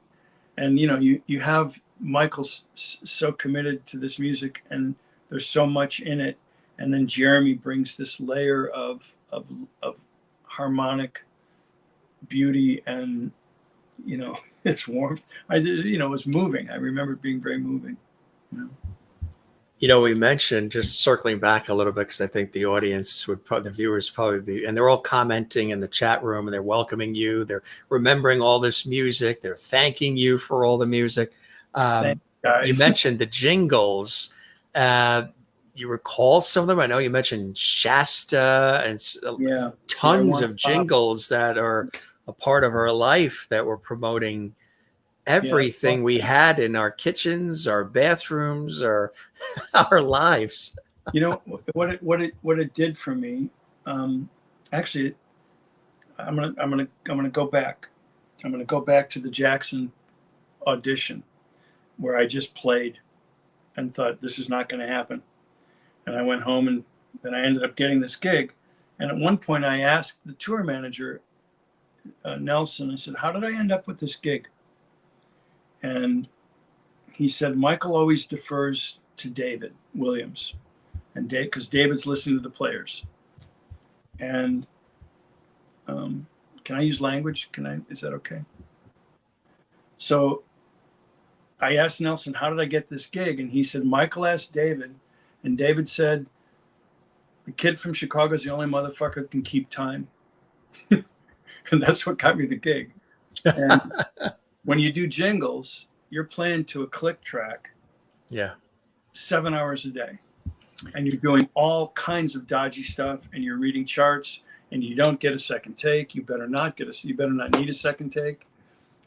B: And you have Michael so committed to this music, and there's so much in it, and then Jeremy brings this layer of harmonic beauty, and its warmth. It was moving. I remember it being very moving.
A: We mentioned, just circling back a little bit, because I think the audience the viewers probably be, and they're all commenting in the chat room, and they're welcoming you. They're remembering all this music. They're thanking you for all the music.
B: Thanks, guys.
A: You mentioned the jingles. You recall some of them? I know you mentioned Shasta and tons of jingles that are a part of our life that were promoting everything we had in our kitchens, our bathrooms, our lives.
B: You know what it did for me. Actually, I'm gonna go back. I'm gonna go back to the Jackson audition where I just played and thought this is not going to happen. And I went home and then I ended up getting this gig. And at one point I asked the tour manager, Nelson, I said, how did I end up with this gig? And he said, Michael always defers to David Williams, and because David's listening to the players. And can I use language? Is that okay? So I asked Nelson, how did I get this gig? And he said, Michael asked David, and David said, the kid from Chicago is the only motherfucker that can keep time. And that's what got me the gig. And when you do jingles, you're playing to a click track.
C: Yeah.
B: 7 hours a day. And you're doing all kinds of dodgy stuff, and you're reading charts, and you don't get a second take. You better not need a second take.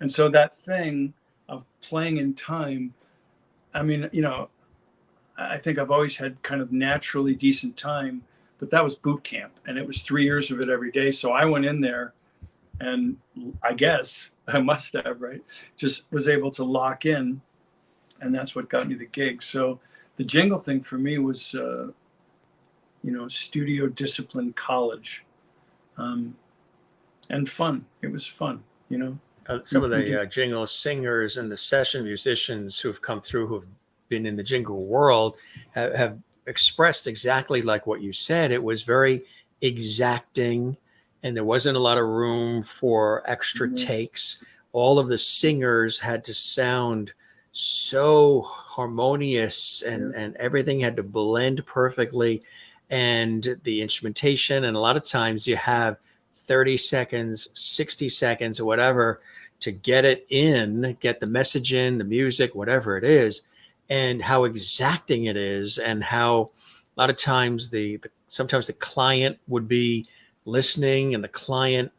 B: And so that thing of playing in time, I mean, you know, I think I've always had kind of naturally decent time, but that was boot camp, and it was 3 years of it every day. So I went in there, and I guess I must have, right, just was able to lock in, and that's what got me the gig. So the jingle thing for me was, you know, studio discipline college, and fun. It was fun, you know.
C: Some of the jingle singers and the session musicians who've come through, who've been in the jingle world, have expressed exactly like what you said. It was very exacting, and there wasn't a lot of room for extra takes. All of the singers had to sound so harmonious, and everything had to blend perfectly. And the instrumentation, and a lot of times you have 30 seconds, 60 seconds, or whatever to get it in, get the message in, the music, whatever it is, and how exacting it is, and how a lot of times sometimes the client would be listening, and the client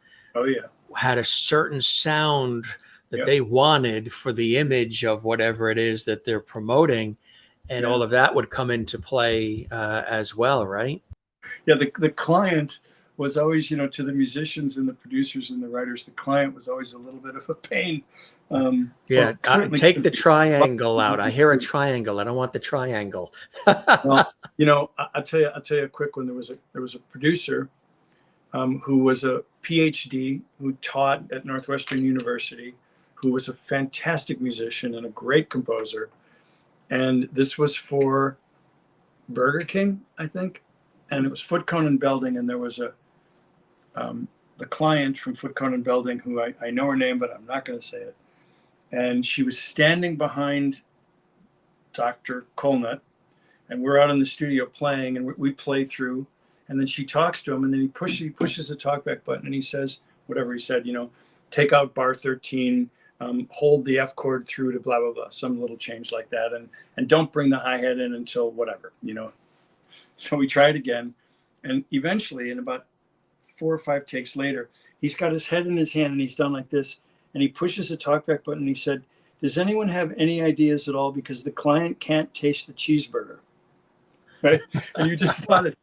C: had a certain sound that they wanted for the image of whatever it is that they're promoting, and all of that would come into play as well, right?
B: Yeah, the client was always, you know, to the musicians and the producers and the writers, the client was always a little bit of a pain.
C: Take the triangle out. I hear a triangle. I don't want the triangle.
B: Well, you know, I'll tell you a quick one. There was a producer who was a PhD, who taught at Northwestern University, who was a fantastic musician and a great composer. And this was for Burger King, I think. And it was Foot Cone and Belding, and there was the client from Foot Cone and Belding, who I know her name, but I'm not going to say it. And she was standing behind Dr. Colnut, and we're out in the studio playing, and we play through. And then she talks to him, and then he pushes the talkback button, and he says whatever he said, you know, take out bar 13, hold the F chord through to blah blah blah, some little change like that, and don't bring the hi-hat in until whatever, you know. So we tried again, and eventually, in about 4 or 5 takes later, he's got his head in his hand and he's done like this, and he pushes the talkback button and he said, does anyone have any ideas at all, because the client can't taste the cheeseburger, right? And you just thought it,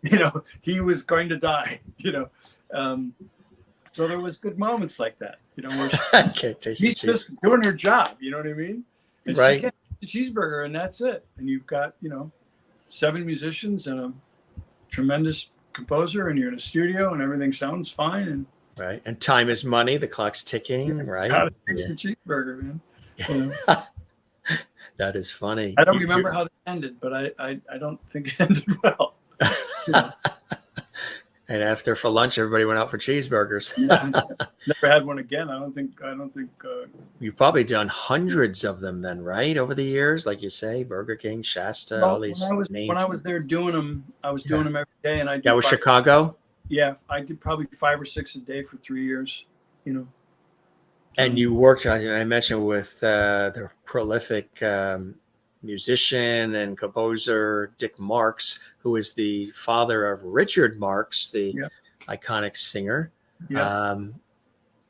B: you know, he was going to die, you know. So there was good moments like that, you know, where she's just doing her job, you know what I mean? And
C: right.
B: She can't taste the cheeseburger, and that's it. And you've got, you know, 7 musicians and a tremendous composer, and you're in a studio and everything sounds fine, and
C: right, and time is money, the clock's ticking, right?
B: Gotta taste the cheeseburger, man. You know?
C: That is funny.
B: I don't remember how it ended, but I don't think it ended well. You know?
C: And after for lunch, everybody went out for cheeseburgers.
B: Never had one again. I don't think.
C: You've probably done hundreds of them then, right? Over the years, like you say, Burger King, Shasta, all these names.
B: When I was there doing them, I was doing them every day, and I did.
C: That was Chicago.
B: Yeah, I did probably 5 or 6 a day for 3 years. You know.
C: And you worked, I mentioned, with the prolific musician and composer Dick Marks, who is the father of Richard Marx, the iconic singer. Yeah.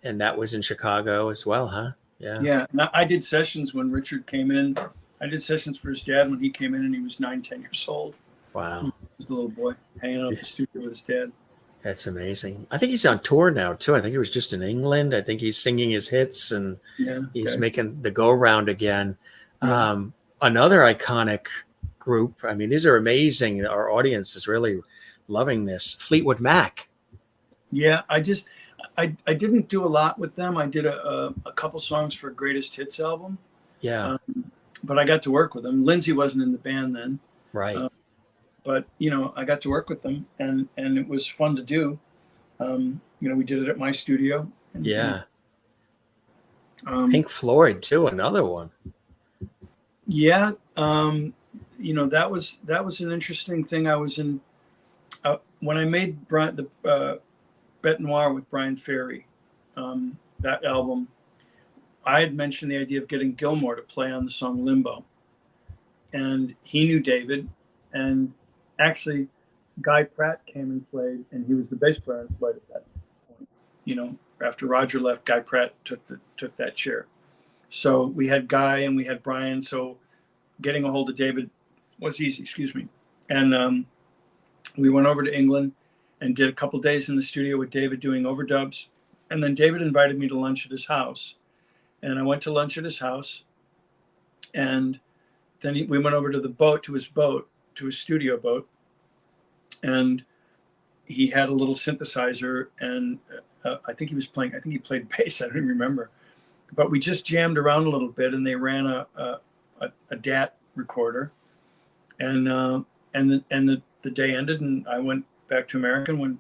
C: And that was in Chicago as well, huh? Yeah.
B: Yeah. Now, I did sessions when Richard came in. I did sessions for his dad when he came in, and he was 9, 10 years old.
C: Wow.
B: He's the little boy hanging out at the studio with his dad.
C: That's amazing. I think he's on tour now too. I think he was just in England. I think he's singing his hits and he's making the go round again.
B: Yeah.
C: Another iconic group. I mean, these are amazing. Our audience is really loving this. Fleetwood Mac.
B: Yeah, I didn't do a lot with them. I did a couple songs for Greatest Hits album.
C: Yeah.
B: But I got to work with them. Lindsay wasn't in the band then.
C: Right.
B: But, I got to work with them and it was fun to do. We did it at my studio.
C: Yeah. Pink Floyd too, another one.
B: Yeah. That was an interesting thing. I was in, when I made the Bête Noire with Bryan Ferry, that album, I had mentioned the idea of getting Gilmour to play on the song Limbo. And he knew David, and actually Guy Pratt came and played, and he was the bass player in Floyd at that point. After Roger left, Guy Pratt took that chair. So we had Guy and we had Bryan, so getting a hold of David was easy, And we went over to England and did a couple days in the studio with David doing overdubs. And then David invited me to lunch at his house. And I went to lunch at his house. And then we went over to to his studio boat. And he had a little synthesizer. And I think he played bass. I don't even remember. But we just jammed around a little bit, and they ran a DAT recorder. And the day ended, and I went back to America and went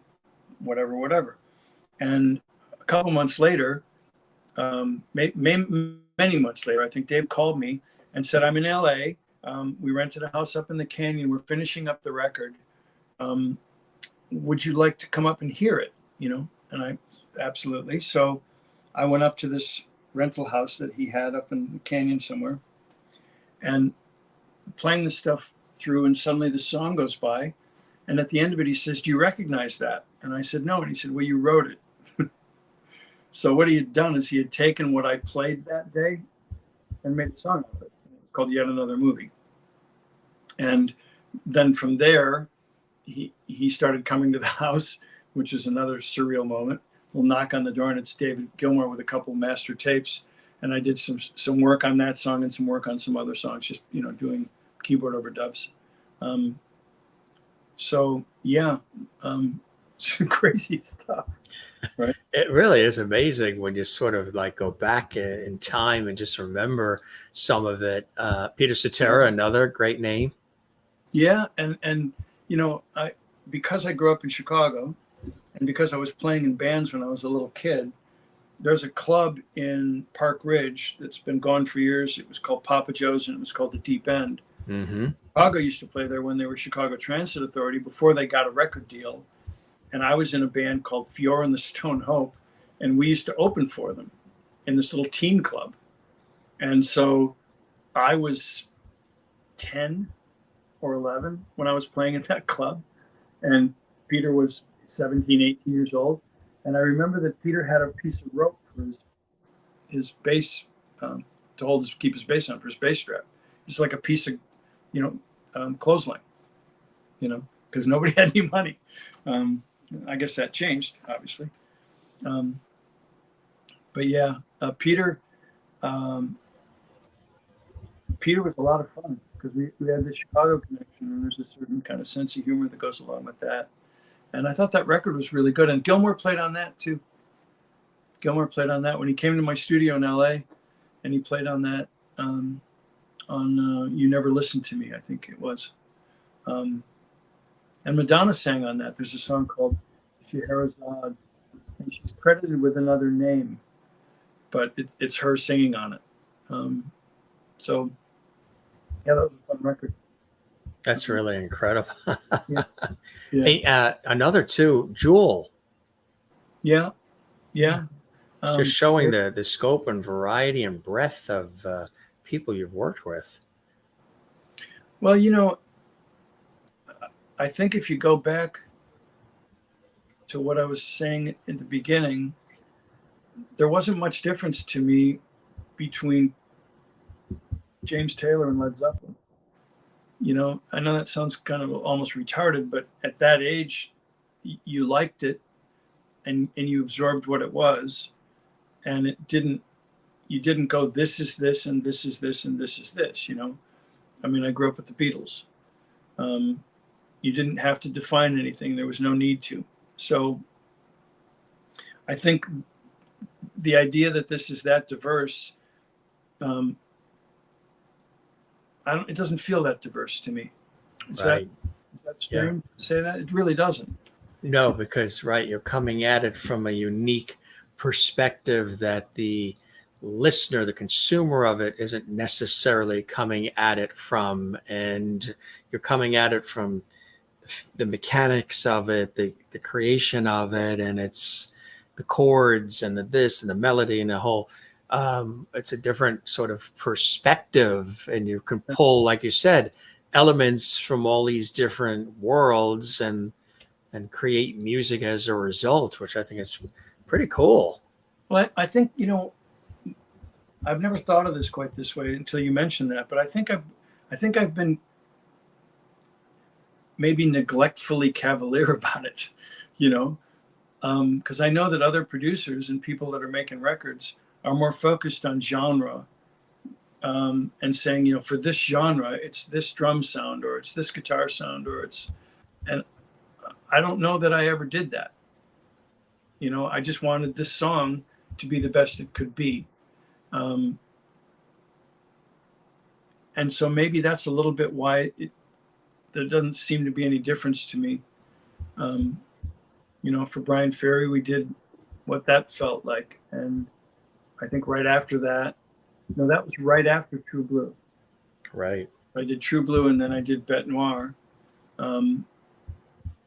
B: whatever. And a couple months later, many months later, I think Dave called me and said, I'm in LA. We rented a house up in the canyon. We're finishing up the record. Would you like to come up and hear it? And I absolutely. So I went up to this rental house that he had up in the canyon somewhere and playing the stuff through, and suddenly the song goes by. And at the end of it, he says, do you recognize that? And I said, no. And he said, well, you wrote it. So what he had done is he had taken what I played that day and made a song out of it. It's called Yet Another Movie. And then from there, he started coming to the house, which is another surreal moment. We'll knock on the door, and it's David Gilmour with a couple master tapes. And I did some work on that song and some work on some other songs, just, doing keyboard overdubs. So yeah, some crazy stuff. Right.
C: It really is amazing when you sort of like go back in time and just remember some of it. Peter Cetera, another great name.
B: Yeah. And because I grew up in Chicago and because I was playing in bands when I was a little kid, there's a club in Park Ridge that's been gone for years. It was called Papa Joe's, and it was called the Deep End.
C: Mm-hmm.
B: Chicago used to play there when they were Chicago Transit Authority before they got a record deal. And I was in a band called Fiora and the Stone Hope, and we used to open for them in this little teen club. And so I was 10 or 11 when I was playing at that club, and Peter was 17, 18 years old. And I remember that Peter had a piece of rope for his bass, to keep his bass on, for his bass strap. Just like a piece of, clothesline, because nobody had any money. I guess that changed, obviously. But yeah, Peter was a lot of fun because we had the Chicago connection, and there's a certain kind of sense of humor that goes along with that. And I thought that record was really good. And Gilmour played on that too. Gilmour played on that when he came to my studio in LA, and he played on that on You Never Listened to Me, I think it was. And Madonna sang on that. There's a song called Scheherazade, and she's credited with another name, but it's her singing on it. So, yeah, that was a fun record.
C: That's really incredible.
B: Yeah.
C: Hey, another too, Jewel.
B: Yeah.
C: Just showing the scope and variety and breadth of people you've worked with.
B: Well, I think if you go back to what I was saying in the beginning, there wasn't much difference to me between James Taylor and Led Zeppelin. You know, I know that sounds kind of almost retarded, but at that age, you liked it, and you absorbed what it was, and you didn't go, this is this, and this is this, and this is this, you know? I mean, I grew up with the Beatles. You didn't have to define anything. There was no need to. So I think the idea that this is that diverse, it doesn't feel that diverse to me. Is
C: Right.
B: that strange to say that? It really doesn't.
C: No, because you're coming at it from a unique perspective that the listener, the consumer of it, isn't necessarily coming at it from, and you're coming at it from the mechanics of it, the creation of it, and it's the chords and the this and the melody and the whole. It's a different sort of perspective, and you can pull, like you said, elements from all these different worlds and create music as a result, which I think is pretty cool.
B: Well, I think, you know, I've never thought of this quite this way until you mentioned that, but I think I've been maybe neglectfully cavalier about it, you know, because I know that other producers and people that are making records are more focused on genre, and saying, you know, for this genre, it's this drum sound, or it's this guitar sound, and I don't know that I ever did that. You know, I just wanted this song to be the best it could be. And so maybe that's a little bit why there doesn't seem to be any difference to me. You know, for Bryan Ferry, we did what that felt like. And I think right after that, no, that was right after True Blue.
C: Right.
B: I did True Blue, and then I did Bête Noire.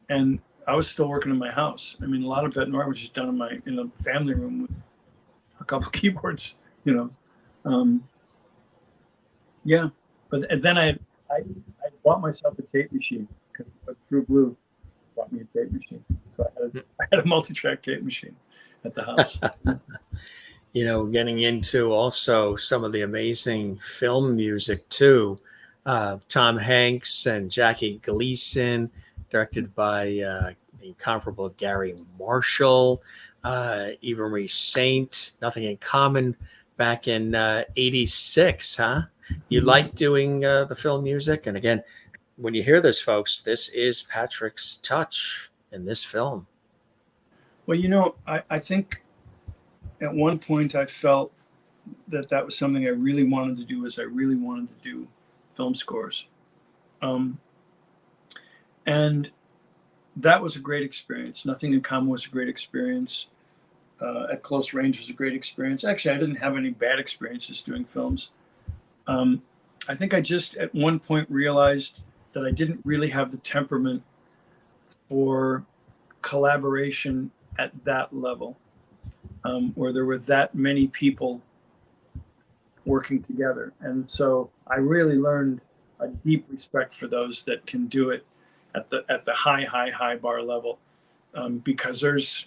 B: And I was still working in my house. I mean, a lot of Bête Noire was just done in a family room with a couple of keyboards, you know. Yeah, but then I bought myself a tape machine, because True Blue bought me a tape machine. So I had a multi-track tape machine at the house.
C: You know, getting into also some of the amazing film music too. Tom Hanks and Jackie Gleason, directed by the incomparable Gary Marshall, Eva Marie Saint, Nothing in Common, back in '86, huh? You like doing the film music? And again, when you hear this, folks, this is Patrick's touch in this film.
B: Well, you know, I think at one point I felt that was something I really wanted to do, I really wanted to do film scores. And that was a great experience. Nothing in Common was a great experience. At Close Range was a great experience. Actually, I didn't have any bad experiences doing films. I think I just at one point realized that I didn't really have the temperament for collaboration at that level, where there were that many people working together. And so I really learned a deep respect for those that can do it at the high bar level, because there's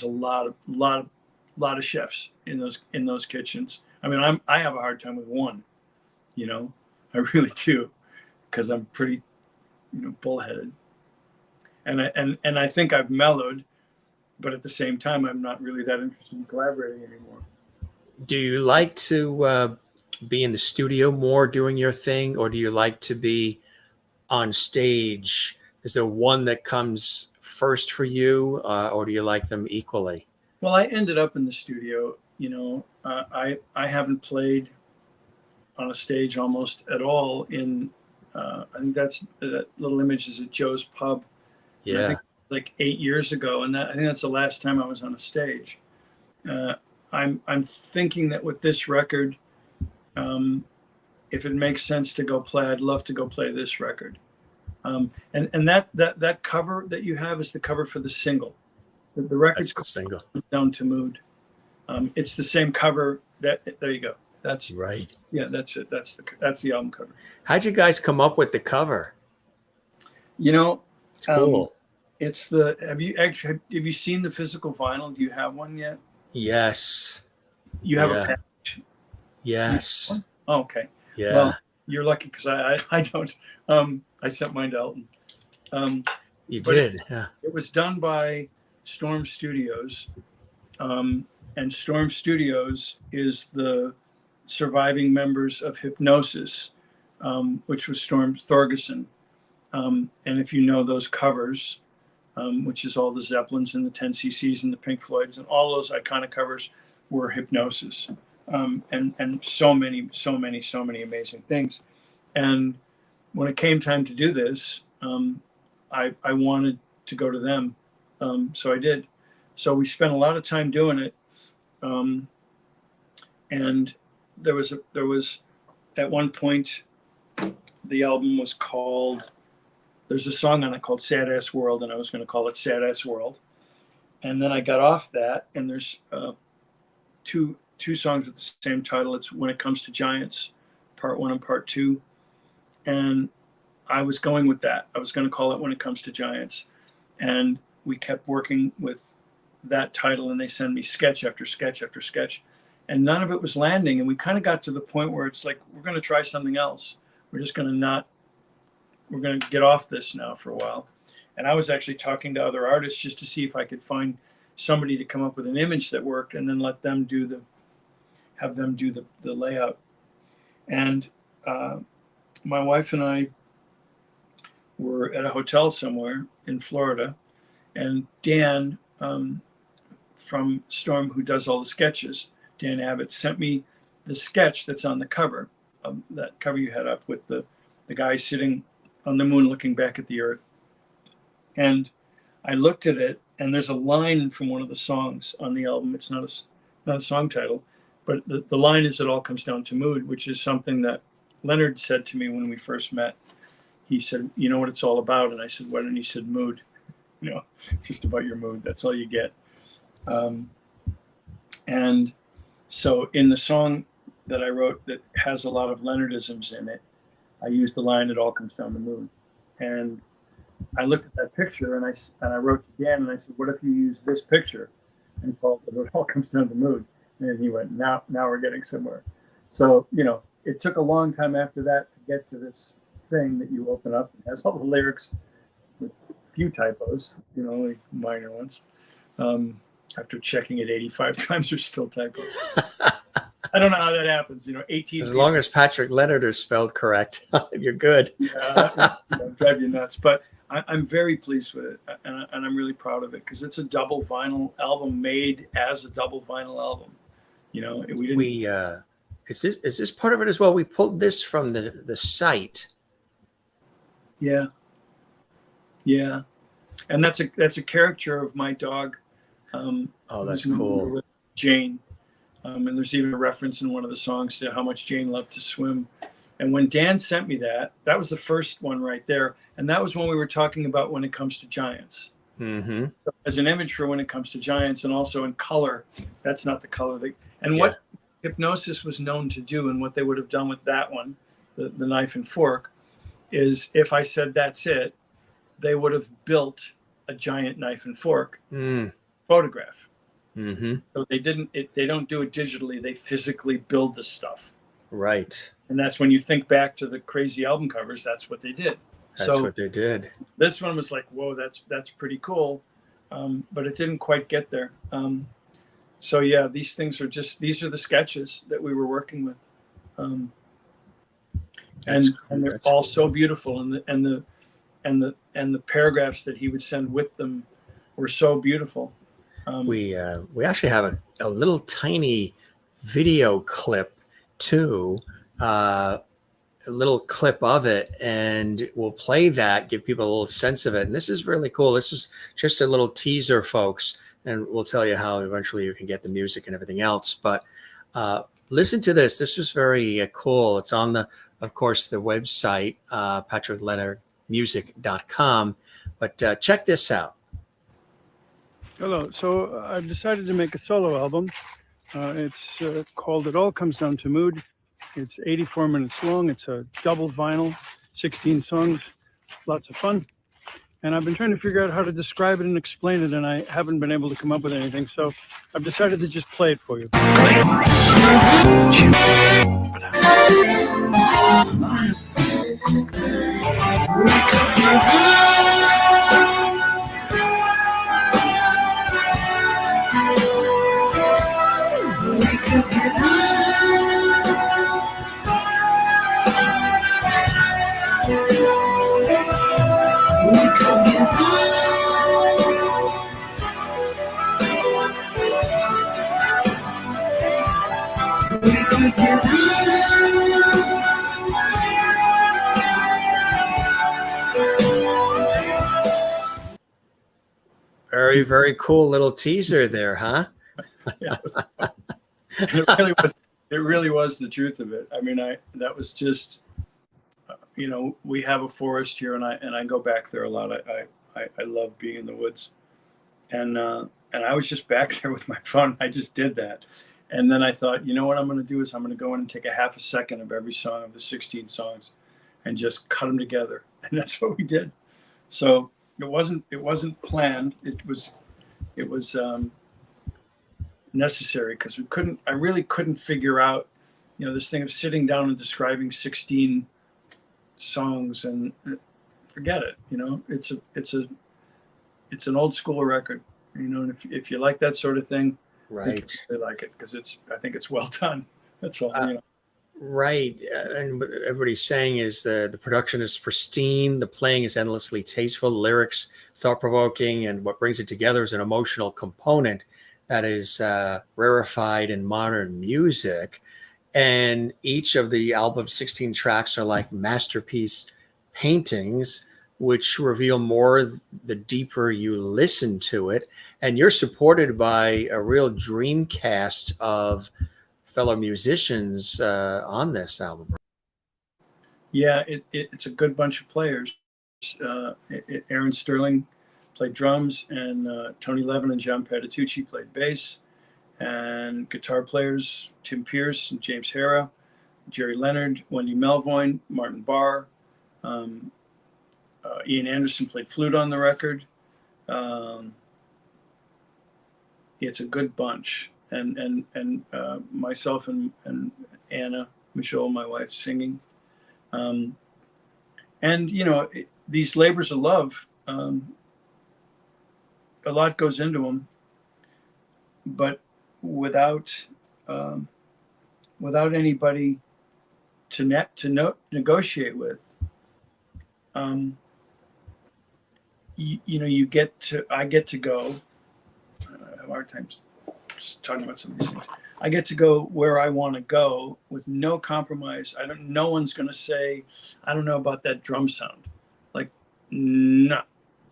B: a lot of chefs in those kitchens. I mean, I have a hard time with one, you know, I really do, because I'm pretty, you know, bullheaded, and I think I've mellowed, but at the same time, I'm not really that interested in collaborating anymore.
C: Do you like to be in the studio more doing your thing, or do you like to be on stage? Is there one that comes first for you, or do you like them equally?
B: Well, I ended up in the studio. You know, I haven't played on a stage almost at all in, I think that Little Image is at Joe's Pub.
C: Yeah.
B: I think like 8 years ago. And I think that's the last time I was on a stage. I'm thinking that with this record, if it makes sense to go play, I'd love to go play this record. And that cover that you have is the cover for the single. The record's
C: the single.
B: Down to Mood. It's the same cover. There you go. That's
C: right.
B: Yeah, that's it. That's the album cover.
C: How'd you guys come up with the cover?
B: You know,
C: it's cool.
B: It's have you seen the physical vinyl? Do you have one yet?
C: Yes.
B: You have a package?
C: Yes.
B: Oh, okay.
C: Yeah.
B: Well, You're lucky because I don't. I sent mine to Elton.
C: You
B: but
C: did, yeah.
B: It was done by Storm Studios, and Storm Studios is the surviving members of Hypnosis, which was Storm Thorgerson. And if you know those covers, which is all the Zeppelins and the 10cc's and the Pink Floyds and all those iconic covers were Hypnosis. And so many amazing things. And when it came time to do this, I wanted to go to them. So I did. So we spent a lot of time doing it. And there was at one point, the album was called, there's a song on it called Sad Ass World, and I was going to call it Sad Ass World. And then I got off that, and there's two songs with the same title. It's When It Comes to Giants, Part 1 and Part 2. And I was going with that. I was going to call it When It Comes to Giants. And we kept working with that title, and they send me sketch after sketch after sketch. And none of it was landing. And we kind of got to the point where it's like, we're going to try something else. We're just going to we're going to get off this now for a while. And I was actually talking to other artists just to see if I could find somebody to come up with an image that worked, and then let them have them do the layout. And my wife and I were at a hotel somewhere in Florida, and Dan from Storm, who does all the sketches, Dan Abbott, sent me the sketch that's on the cover, that cover you had up with the guy sitting on the moon looking back at the earth. And I looked at it, and there's a line from one of the songs on the album. It's not a song title, but the line is It All Comes Down to Mood, which is something that Leonard said to me when we first met. He said, you know what it's all about? And I said, what? And he said, mood. You know, it's just about your mood. That's all you get. And so in the song that I wrote that has a lot of Leonardisms in it, I used the line, It All Comes Down to Mood. And I looked at that picture, and I wrote to Dan, and I said, what if you use this picture and called it It All Comes Down to Mood? And he went, now we're getting somewhere. So, you know, it took a long time after that to get to this thing that you open up. It has all the lyrics with a few typos, you know, only minor ones. After checking it 85 times, there's still typos. I don't know how that happens, you know, 18.
C: As long as Patrick Leonard is spelled correct, you're good.
B: Yeah, drive you nuts. But I'm very pleased with it, and I'm really proud of it, because it's a double vinyl album made as a double vinyl album. You know, we didn't. Is this part of it as well? We pulled this from the site. Yeah, and that's a caricature of my dog.
C: Oh, that's cool.
B: Jane, and there's even a reference in one of the songs to how much Jane loved to swim. And when Dan sent me that was the first one right there. And that was when we were talking about When It Comes to Giants. Mm-hmm. As an image for When It Comes to Giants, and also in color, that's not the color. What Hypnosis was known to do, and what they would have done with that one, the knife and fork, is if I said that's it, they would have built a giant knife and fork photograph. Mm-hmm. So they don't do it digitally. They physically build the stuff.
C: Right.
B: And that's when you think back to the crazy album covers, that's what they did.
C: That's what they did.
B: This one was like, whoa, that's pretty cool. But it didn't quite get there. So yeah, these are the sketches that we were working with. And they're all so beautiful. And the paragraphs that he would send with them were so beautiful.
C: We actually have a little tiny video clip too, a little clip of it, and we'll play that, give people a little sense of it. And this is really cool. This is just a little teaser, folks, and we'll tell you how eventually you can get the music and everything else. But listen to this. This was very cool. It's on of course, the website, patrickleonardmusic.com. But check this out.
B: Hello. So I've decided to make a solo album. It's called It All Comes Down to Mood. It's 84 minutes long. It's a double vinyl, 16 songs, lots of fun. And I've been trying to figure out how to describe it and explain it, and I haven't been able to come up with anything. So I've decided to just play it for you.
C: Very, very cool little teaser there, huh?
B: Yeah, it really was the truth of it. I mean, that was just, we have a forest here, and I go back there a lot. I love being in the woods, and I was just back there with my phone. I just did that, and then I thought, you know what I'm going to do is I'm going to go in and take a half a second of every song of the 16 songs, and just cut them together, and that's what we did. So it wasn't planned. It was necessary, because I really couldn't figure out, this thing of sitting down and describing 16 songs, and forget it. It's an old school record, and if you like that sort of thing,
C: right,
B: they like it, because I think it's well done. That's all.
C: Right. And what everybody's saying is the production is pristine, the playing is endlessly tasteful, the lyrics thought-provoking, and what brings it together is an emotional component that is rarefied in modern music. And each of the album's 16 tracks are like masterpiece paintings, which reveal more the deeper you listen to it. And you're supported by a real dream cast of fellow musicians on this album.
B: Yeah, it's a good bunch of players. Aaron Sterling played drums, and Tony Levin and John Patitucci played bass, and guitar players Tim Pierce and James Hara, Jerry Leonard, Wendy Melvoin, Martin Barr, Ian Anderson played flute on the record. It's a good bunch. And myself and Anna Michaud, my wife, singing. These labors of love, a lot goes into them, but without anybody to negotiate with, I get to go. I have hard times talking about some of these things. I get to go where I want to go with no compromise. No one's going to say, I don't know about that drum sound. Like, no,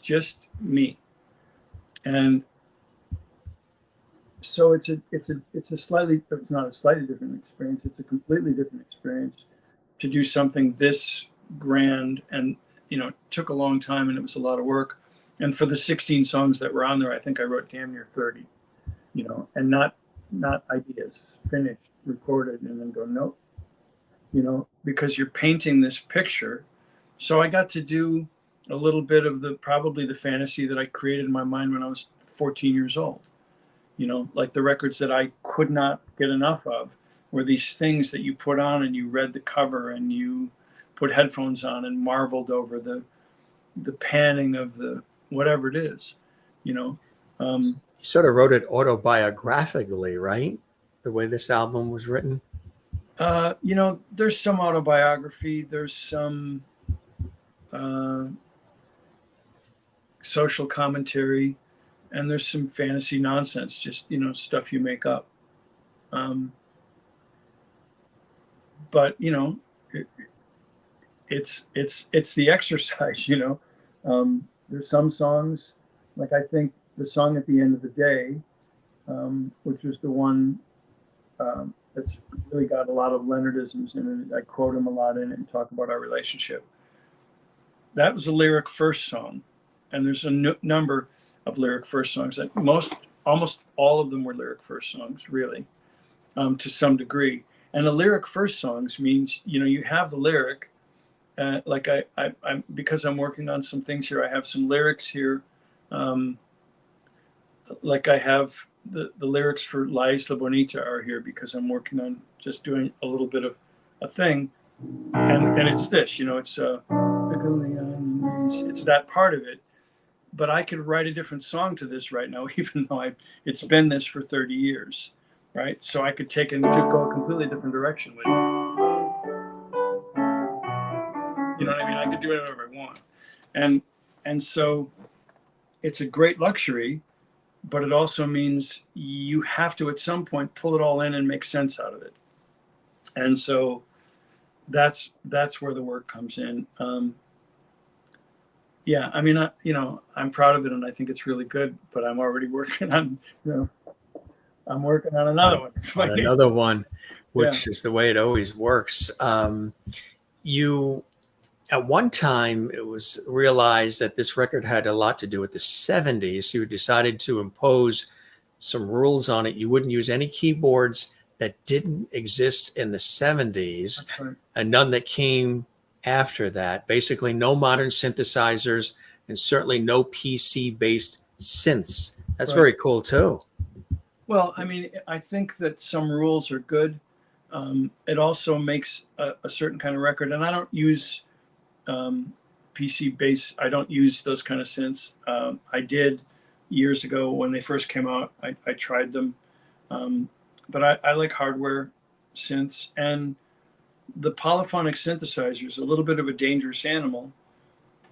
B: just me. And so it's not a slightly different experience. It's a completely different experience to do something this grand, and it took a long time, and it was a lot of work. And for the 16 songs that were on there, I think I wrote damn near 30. And not ideas, finished, recorded, and then go, nope, because you're painting this picture. So I got to do a little bit of probably the fantasy that I created in my mind when I was 14 years old. Like the records that I could not get enough of were these things that you put on and you read the cover and you put headphones on and marveled over the panning of the whatever it is, You
C: sort of wrote it autobiographically, right? The way this album was written.
B: There's some autobiography. There's some social commentary, and there's some fantasy nonsense, just stuff you make up. But it's the exercise. There's some songs, like I think the song At the End of the Day, which was the one that's really got a lot of Leonardisms in it. I quote him a lot in it and talk about our relationship. That was a lyric first song, and there's a number of lyric first songs. That almost all of them were lyric first songs, really, to some degree. And the lyric first songs means you have the lyric. Like I'm because I'm working on some things here. I have some lyrics here. Like I have the lyrics for La Isla Bonita are here because I'm working on just doing a little bit of a thing, and it's this, it's it's that part of it. But I could write a different song to this right now, even though it's been this for 30 years, right? So I could take it and go a completely different direction with it. You know what I mean? I could do whatever I want. And so it's a great luxury, but it also means you have to, at some point, pull it all in and make sense out of it. And so that's where the work comes in. Yeah, I mean, I'm proud of it, and I think it's really good. But I'm already working on, I'm working on another one.
C: On another one, which is the way it always works. You, at one time, it was realized that this record had a lot to do with the 70s. You decided to impose some rules on it. You wouldn't use any keyboards that didn't exist in the 70s,
B: Right.
C: And none that came after that. Basically, no modern synthesizers, and certainly no PC-based synths. That's
B: Right.
C: very cool too.
B: Well, I mean, I think that some rules are good. It also makes a certain kind of record, and I don't use PC-based. I don't use those kind of synths. I did years ago when they first came out. I tried them, but I like hardware synths, and the polyphonic synthesizer is a little bit of a dangerous animal.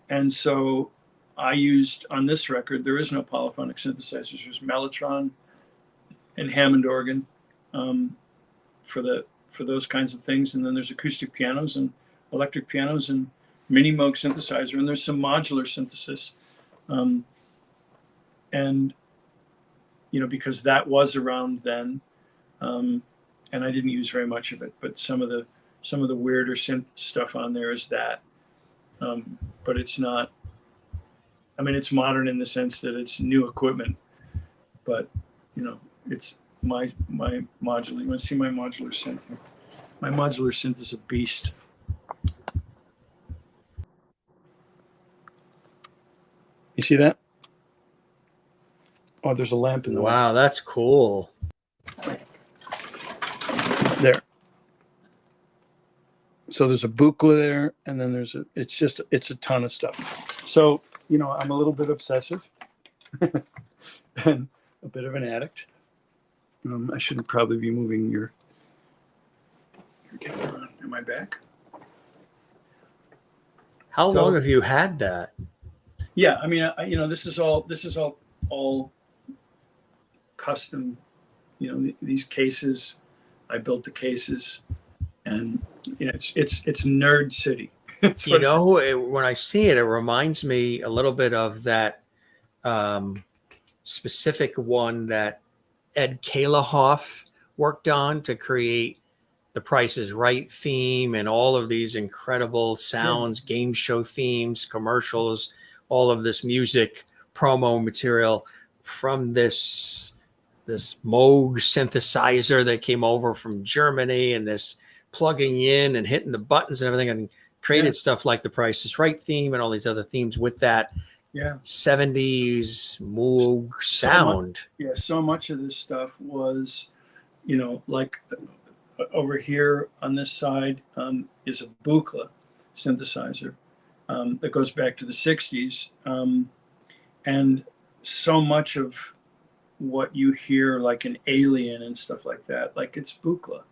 B: And so I used, on this record, there is no polyphonic synthesizers. There's Mellotron and Hammond organ for those kinds of things. And then there's acoustic pianos and electric pianos and mini Moog synthesizer. And there's some modular synthesis. And, because that was around then. And I didn't use very much of it, but some of the weirder synth stuff on there is that, but it's not, I mean, it's modern in the sense that it's new equipment, but it's my modular. You want to see my modular synth? My modular synth is a beast. You see that? Oh, there's a lamp in the way.
C: Wow, that's cool.
B: There. So there's a buchla there, and then it's a ton of stuff. So, I'm a little bit obsessive and a bit of an addict. I shouldn't probably be moving your camera on. Am I back?
C: How long have you had that?
B: Yeah, I mean, this is all custom. These cases, I built the cases. And it's nerd city.
C: When I see it, it reminds me a little bit of that specific one that Ed Kalehoff worked on to create the Price is Right theme and all of these incredible sounds, game show themes, commercials, all of this music promo material from this Moog synthesizer that came over from Germany, and this plugging in and hitting the buttons and everything, and created stuff like the Price is Right theme and all these other themes with that 70s Moog sound.
B: So much of this stuff was, like over here on this side is a buchla synthesizer that goes back to the 60s. And so much of what you hear, like an Alien and stuff like that, like it's buchla.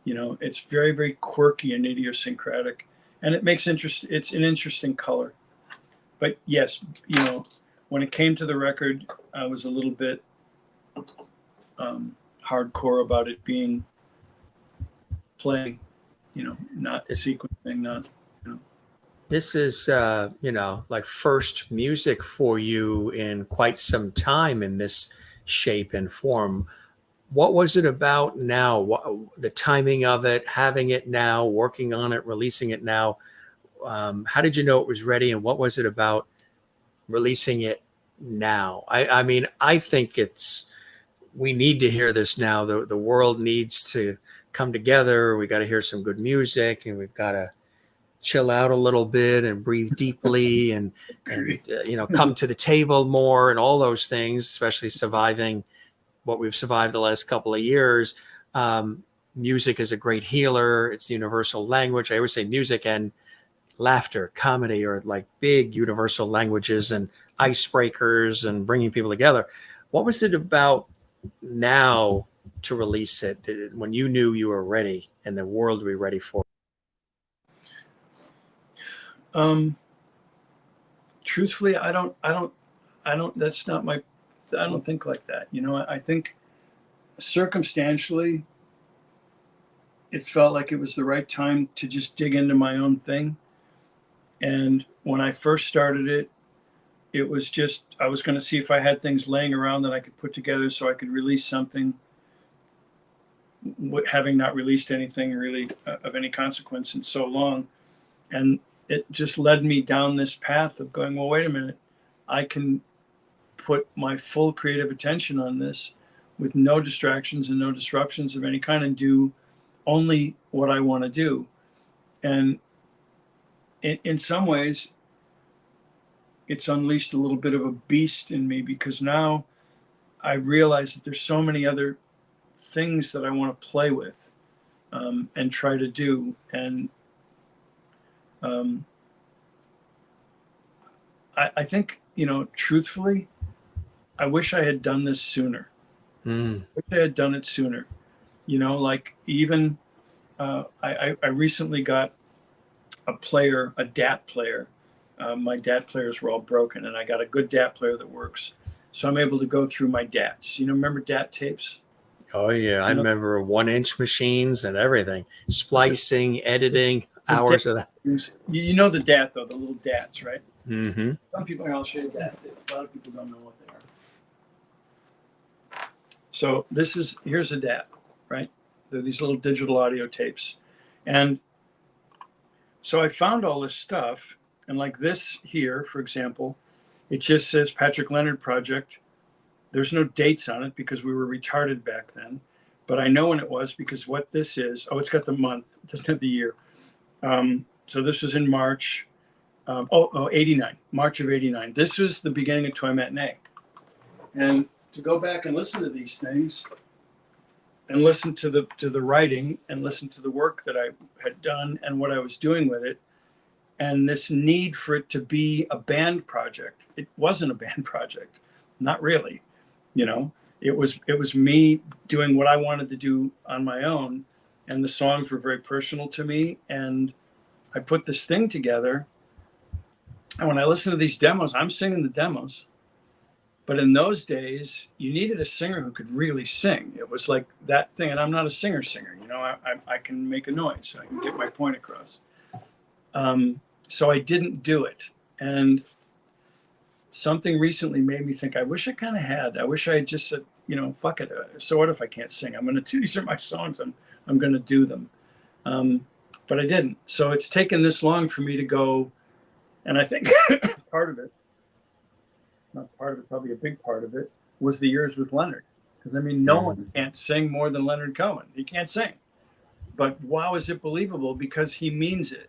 B: It's very, very quirky and idiosyncratic, and it makes it's an interesting color. But yes, when it came to the record, I was a little bit hardcore about it being playing, not sequencing, not.
C: This is, like first music for you in quite some time in this shape and form. What was it about now? The timing of it, having it now, working on it, releasing it now? How did you know it was ready, and what was it about releasing it now? I mean, I think we need to hear this now. The world needs to come together. We got to hear some good music, and we've got to chill out a little bit and breathe deeply and come to the table more and all those things, especially surviving what we've survived the last couple of years. music is a great healer. It's the universal language. I always say music and laughter, comedy are like big universal languages and icebreakers and bringing people together. What was it about now to release it when you knew you were ready and the world would be ready for it?
B: Truthfully, I don't, that's not my, I don't think like that. You know, I think circumstantially, it felt like it was the right time to just dig into my own thing. And when I first started it, it was just, I was going to see if I had things laying around that I could put together so I could release something, having not released anything really of any consequence in so long. And it just led me down this path of going, well, wait a minute, I can put my full creative attention on this with no distractions and no disruptions of any kind and do only what I want to do. And in some ways, it's unleashed a little bit of a beast in me, because now I realize that there's so many other things that I want to play with and try to do. And I think, you know, truthfully, I wish I had done this sooner. I wish I had done it sooner. You know, like even I recently got a DAT player. My DAT players were all broken, and I got a good DAT player that works. So I'm able to go through my DATs. You know, remember DAT tapes?
C: Oh, yeah. I remember 1-inch machines and everything. Splicing, editing, hours of that.
B: You know the DAT, though, the little DATs, right?
C: Mm-hmm.
B: Some people, I'll show you that. A lot of people don't know what they are. So here's a DAT, right? They're these little digital audio tapes. And so I found all this stuff. And like this here, for example, it just says Patrick Leonard Project. There's no dates on it because we were retarded back then. But I know when it was, because what this is, it's got the month. It doesn't have the year. So this was in March. 89, March of 89. This was the beginning of Toy Matinee. And to go back and listen to these things and listen to the writing and listen to the work that I had done and what I was doing with it, and this need for it to be a band project. It wasn't a band project, not really. You know, it was me doing what I wanted to do on my own, and the songs were very personal to me, and I put this thing together. And when I listen to these demos, I'm singing the demos. But in those days, you needed a singer who could really sing. It was like that thing. And I'm not a singer, you know, I can make a noise. I can get my point across. So I didn't do it. And something recently made me think, I wish I kind of had. I wish I had just said, you know, fuck it. So what if I can't sing? I'm going to do, these are my songs. I'm going to do them. But I didn't. So it's taken this long for me to go. And I think part of it, probably a big part of it, was the years with Leonard. Because, I mean, no one can't sing more than Leonard Cohen. He can't sing. But wow, is it believable? Because he means it.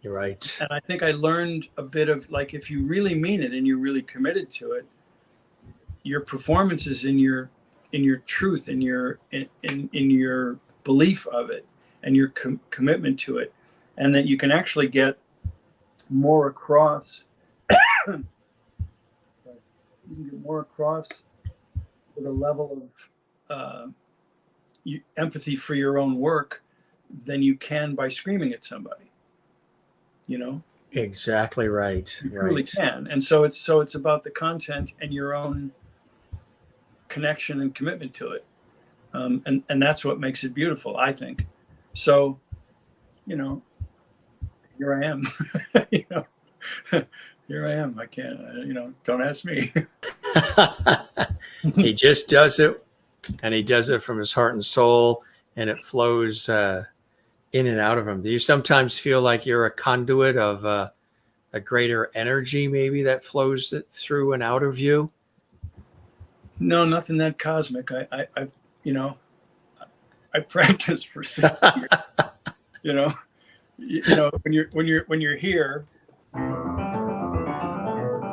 C: You're right.
B: And I think I learned a bit of, like, if you really mean it and you're really committed to it, your performances in your truth, in your belief of it, and your commitment to it, and that you can actually get more across. You can get more across with a level of empathy for your own work than you can by screaming at somebody. You know,
C: exactly right.
B: You really can, and so it's about the content and your own connection and commitment to it, and that's what makes it beautiful, I think. So, you know, here I am. You know, here I am. I can't. You know, don't ask me.
C: He just does it, and he does it from his heart and soul, and it flows in and out of him. Do you sometimes feel like you're a conduit of a greater energy, maybe, that flows through and out of you?
B: No, nothing that cosmic. I you know, I practiced for 6 years. You know, when you're here, you know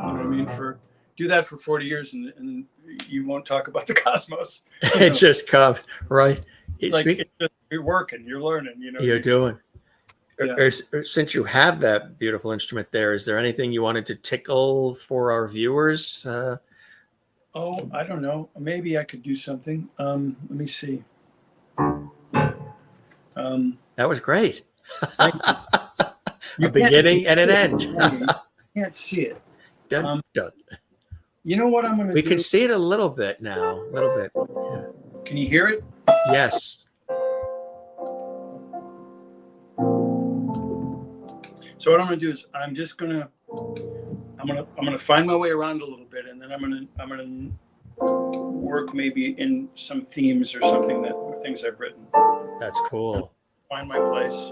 B: what I mean? Do that for 40 years, and you won't talk about the cosmos.
C: It just comes right.
B: you're working, you're learning,
C: You're doing.
B: Yeah.
C: Since you have that beautiful instrument there, is there anything you wanted to tickle for our viewers?
B: Oh, I don't know. Maybe I could do something. Let me see.
C: That was great.
B: You
C: A beginning and an end.
B: You can't see it.
C: Dun, dun.
B: You know what I'm going to do?
C: We can see it a little bit now. A little bit. Yeah.
B: Can you hear it?
C: Yes.
B: So what I'm going to do is I'm going to find my way around a little bit, and then I'm going to work maybe in some themes or something or things I've written.
C: That's cool.
B: Find my place.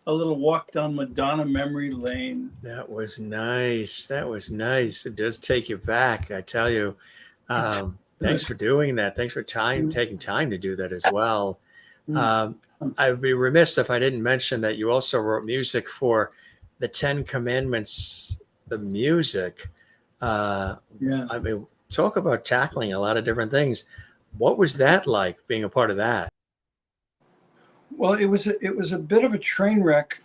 B: A little walk down Madonna memory lane.
C: That was nice. That was nice. It does take you back, I tell you. Thanks for doing that. Thanks for taking time to do that as well. I would be remiss if I didn't mention that you also wrote music for the 10 Commandments, the music. I mean, talk about tackling a lot of different things. What was that like, being a part of that?
B: Well, it was a bit of a train wreck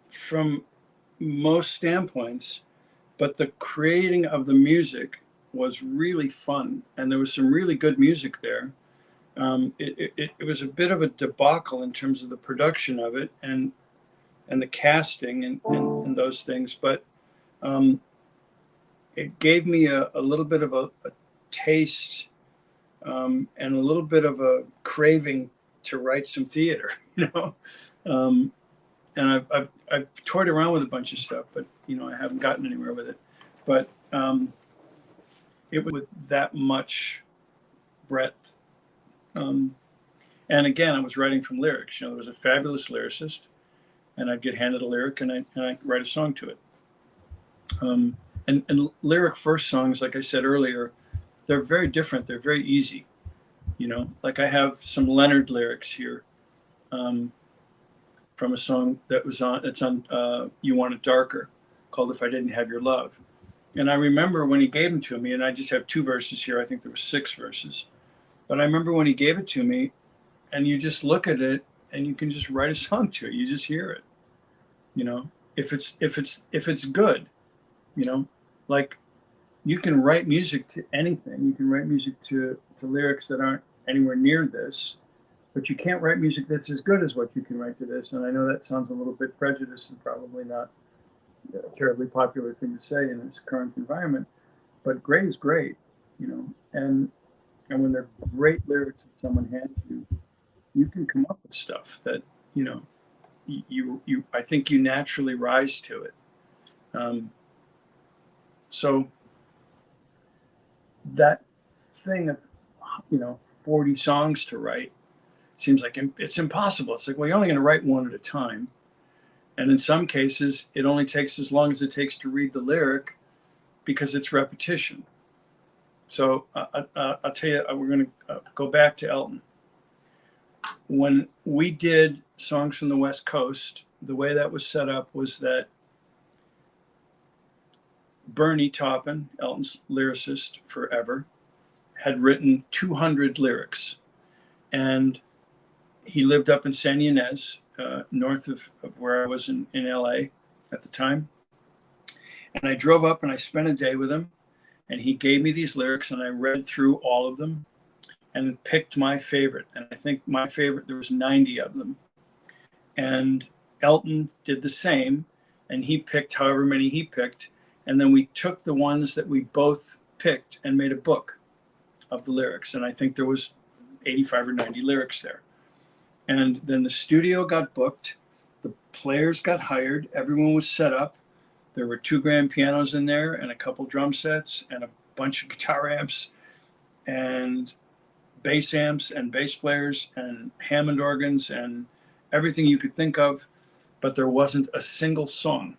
B: from most standpoints, but the creating of the music was really fun, and there was some really good music there. It was a bit of a debacle in terms of the production of it and the casting and those things, but it gave me a little bit of a taste and a little bit of a craving to write some theater, and I've toyed around with a bunch of stuff, but I haven't gotten anywhere with it. But it was with that much breadth, and again, I was writing from lyrics. There was a fabulous lyricist, and I'd get handed a lyric, and I write a song to it. And lyric first songs, like I said earlier, they're very different. They're very easy. Like I have some Leonard lyrics here from a song it's on You Want It Darker, called If I Didn't Have Your Love. And I remember when he gave them to me, and I just have 2 verses here. I think there were 6 verses. But I remember when he gave it to me, and you just look at it and you can just write a song to it. You just hear it. If it's good, like you can write music to anything. You can write music to lyrics that aren't anywhere near this, but you can't write music that's as good as what you can write to this. And I know that sounds a little bit prejudiced and probably not a terribly popular thing to say in this current environment, but great is great, and when they're great lyrics that someone hands you, you can come up with stuff that, I think you naturally rise to it. So that thing of, 40 songs to write seems like it's impossible. It's like, well, you're only going to write one at a time. And in some cases, it only takes as long as it takes to read the lyric because it's repetition. So I'll tell you, we're going to go back to Elton. When we did Songs from the West Coast, the way that was set up was that Bernie Taupin, Elton's lyricist forever, had written 200 lyrics. And he lived up in San Ynez, north of where I was in LA at the time. And I drove up and I spent a day with him. And he gave me these lyrics and I read through all of them and picked my favorite. And I think my favorite, there was 90 of them. And Elton did the same. And he picked however many he picked. And then we took the ones that we both picked and made a book of the lyrics. And I think there was 85 or 90 lyrics there. And then the studio got booked. The players got hired. Everyone was set up. There were 2 grand pianos in there and a couple drum sets and a bunch of guitar amps and bass amps and bass players and Hammond organs and everything you could think of, but there wasn't a single song.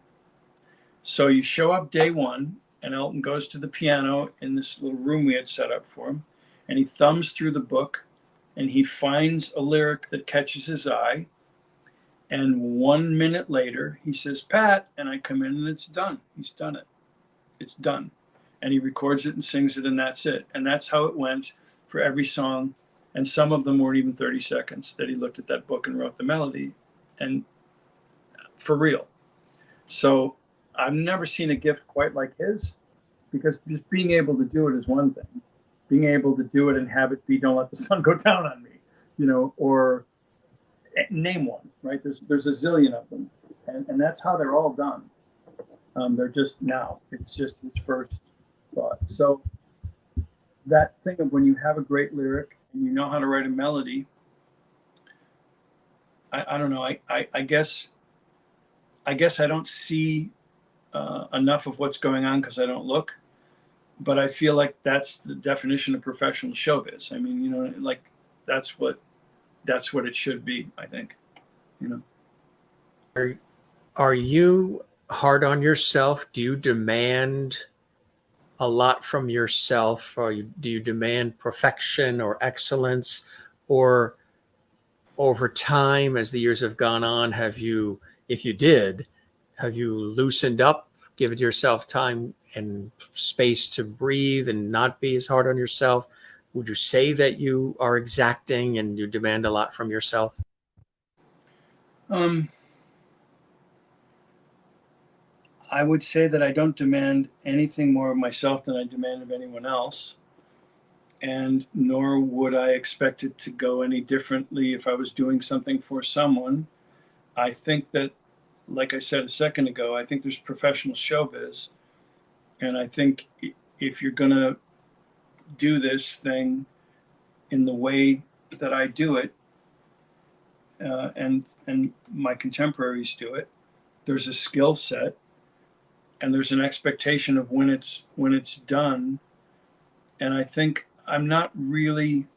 B: So you show up day one and Elton goes to the piano in this little room we had set up for him, and he thumbs through the book and he finds a lyric that catches his eye. And 1 minute later, he says, Pat, and I come in and it's done. He's done it. It's done. And he records it and sings it, and that's it. And that's how it went for every song. And some of them weren't even 30 seconds that he looked at that book and wrote the melody. And for real. So I've never seen a gift quite like his, because just being able to do it is one thing. Being able to do it and have it be Don't Let the Sun Go Down on Me, or name one, right? There's a zillion of them, and that's how they're all done. They're just now. It's just his first thought. So that thing of when you have a great lyric and you know how to write a melody, I don't know. I guess I don't see enough of what's going on because I don't look, but I feel like that's the definition of professional showbiz. I mean, like that's what it should be, I think.
C: Are you hard on yourself? Do you demand a lot from yourself? Or do you demand perfection or excellence? Or over time, as the years have gone on, have you loosened up, given yourself time and space to breathe and not be as hard on yourself? Would you say that you are exacting and you demand a lot from yourself?
B: I would say that I don't demand anything more of myself than I demand of anyone else. And nor would I expect it to go any differently if I was doing something for someone. I think that, like I said a second ago, I think there's professional showbiz. And I think if you're going to do this thing in the way that I do it, and my contemporaries do it, there's a skill set and there's an expectation of when it's done. And I think I'm not really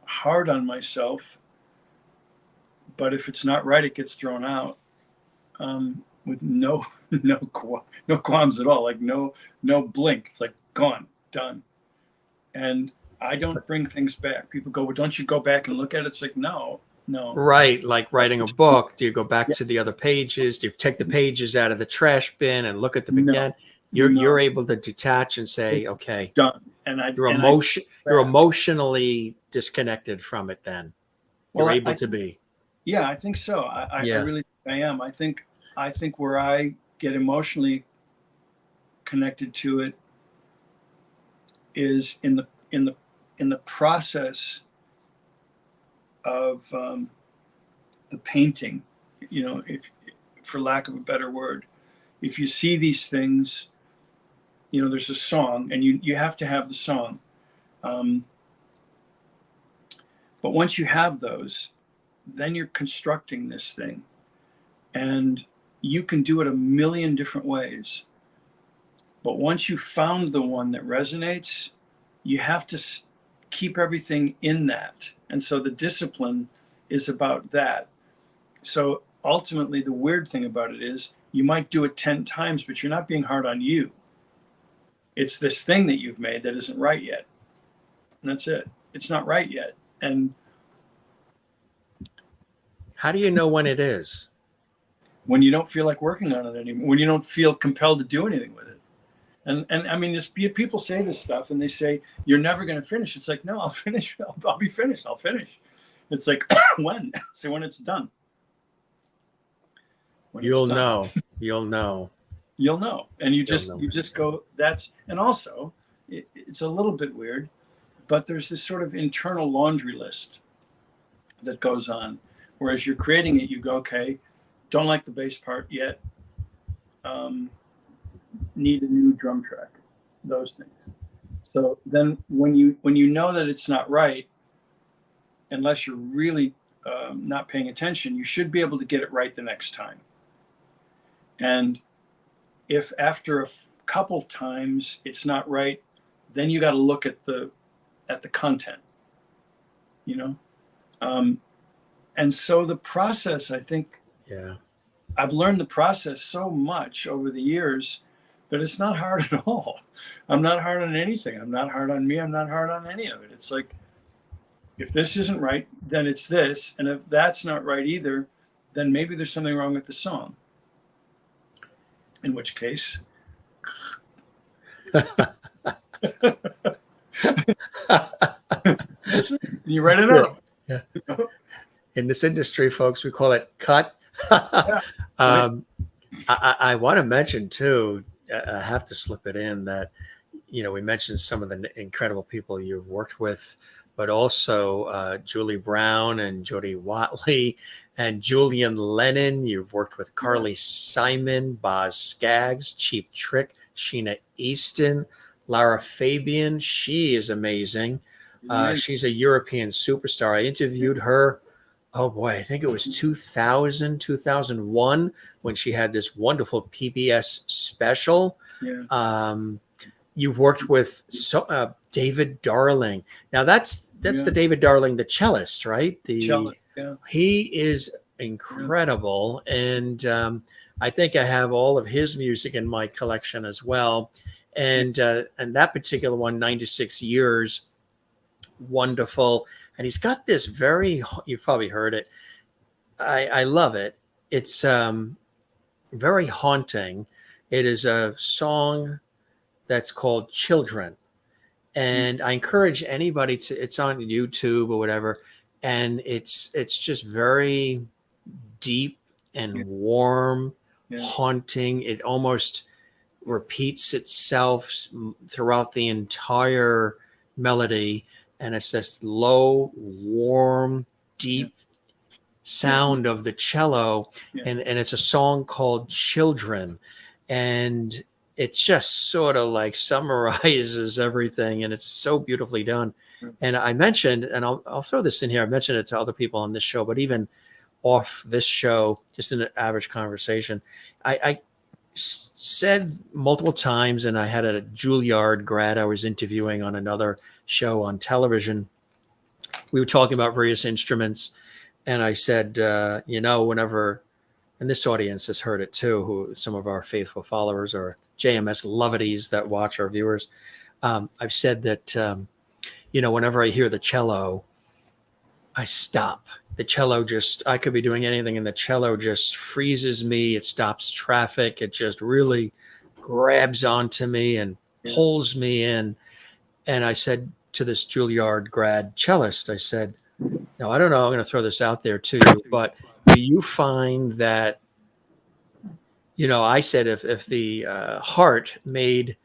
B: hard on myself, but if it's not right, it gets thrown out with no qualms at all, like no blink. It's like gone, done. And I don't bring things back. People go, well, don't you go back and look at it? It's like, no.
C: Right. Like writing a book. Do you go back to the other pages? Do you take the pages out of the trash bin and look at them again? You're able to detach and say, okay,
B: done. And
C: you're emotionally disconnected from it then. You're able to be.
B: Yeah, I think so. I really think I am. I think where I get emotionally connected to it is in the process of the painting, if for lack of a better word. If you see these things, there's a song and you have to have the song. But once you have those, then you're constructing this thing, and you can do it a million different ways. But once you've found the one that resonates, you have to keep everything in that. And so the discipline is about that. So ultimately, the weird thing about it is you might do it 10 times, but you're not being hard on you. It's this thing that you've made that isn't right yet. And that's it. It's not right yet. And
C: how do you know when it is?
B: when you don't feel like working on it anymore, when you don't feel compelled to do anything with it. And I mean, people say this stuff and they say, you're never going to finish. It's like, no, I'll finish. I'll be finished. I'll finish. It's like, when? So when it's done. When
C: You'll
B: it's done.
C: know. You'll know.
B: You'll know. And you just
C: know.
B: go, and also it's a little bit weird, but there's this sort of internal laundry list that goes on. Whereas you're creating it, you go, okay, don't like the bass part yet. Need a new drum track, those things. So then when you know that it's not right, unless you're really not paying attention, you should be able to get it right the next time. And if after a couple times it's not right, then you got to look at the content, you know? And so the process, I think, I've learned the process so much over the years that it's not hard at all. I'm not hard on anything. I'm not hard on me. I'm not hard on any of it. It's like, if this isn't right, then it's this. And if that's not right either, then maybe there's something wrong with the song. In which case, you write it up.
C: Yeah. In this industry, folks, we call it cut. I want to mention too, I have to slip it in that, you know, we mentioned some of the incredible people you've worked with, but also Julie Brown and Jody Watley and Julian Lennon. You've worked with Carly Simon, Boz Scaggs, Cheap Trick, Sheena Easton, Lara Fabian. She is amazing. She's a European superstar. I interviewed her. Oh boy, I think it was 2001 when she had this wonderful PBS special. Yeah. You've worked with David Darling. Now that's the David Darling, the cellist, right? The cellist, yeah. He is incredible, and I think I have all of his music in my collection as well. And that particular one, 96 Years, wonderful. And he's got this you've probably heard it. I love it. It's very haunting. It is a song that's called Children. And I encourage anybody it's on YouTube or whatever. And it's just very deep and warm, haunting. It almost repeats itself throughout the entire melody. And it's this low, warm, deep sound of the cello. And it's a song called Children. And it's just sort of like summarizes everything. And it's so beautifully done. And I mentioned, and I'll throw this in here, I mentioned it to other people on this show, but even off this show, just in an average conversation, I said multiple times, and I had a Juilliard grad I was interviewing on another show on television. We were talking about various instruments, and I said, whenever, and this audience has heard it too, who some of our faithful followers or JMS lovities that watch our viewers, I've said that, whenever I hear the cello, I stop. The cello I could be doing anything, and the cello just freezes me. It stops traffic. It just really grabs onto me and pulls me in. And I said to this Juilliard grad cellist, I said, now, I don't know, I'm going to throw this out there to you, but do you find that, I said if the heart made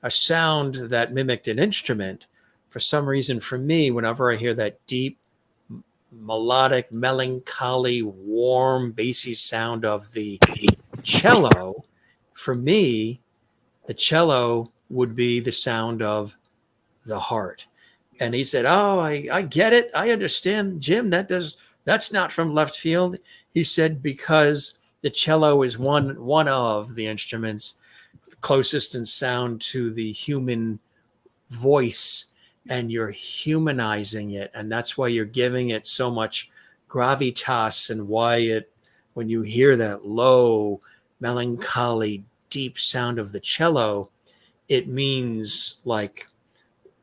C: a sound that mimicked an instrument, for some reason, for me, whenever I hear that deep, melodic, melancholy, warm, bassy sound of the cello, for me, the cello would be the sound of the heart. And he said, oh, I get it. I understand, Jim. That's not from left field. He said, because the cello is one of the instruments closest in sound to the human voice, and you're humanizing it. And that's why you're giving it so much gravitas, and why when you hear that low, melancholy, deep sound of the cello, it means like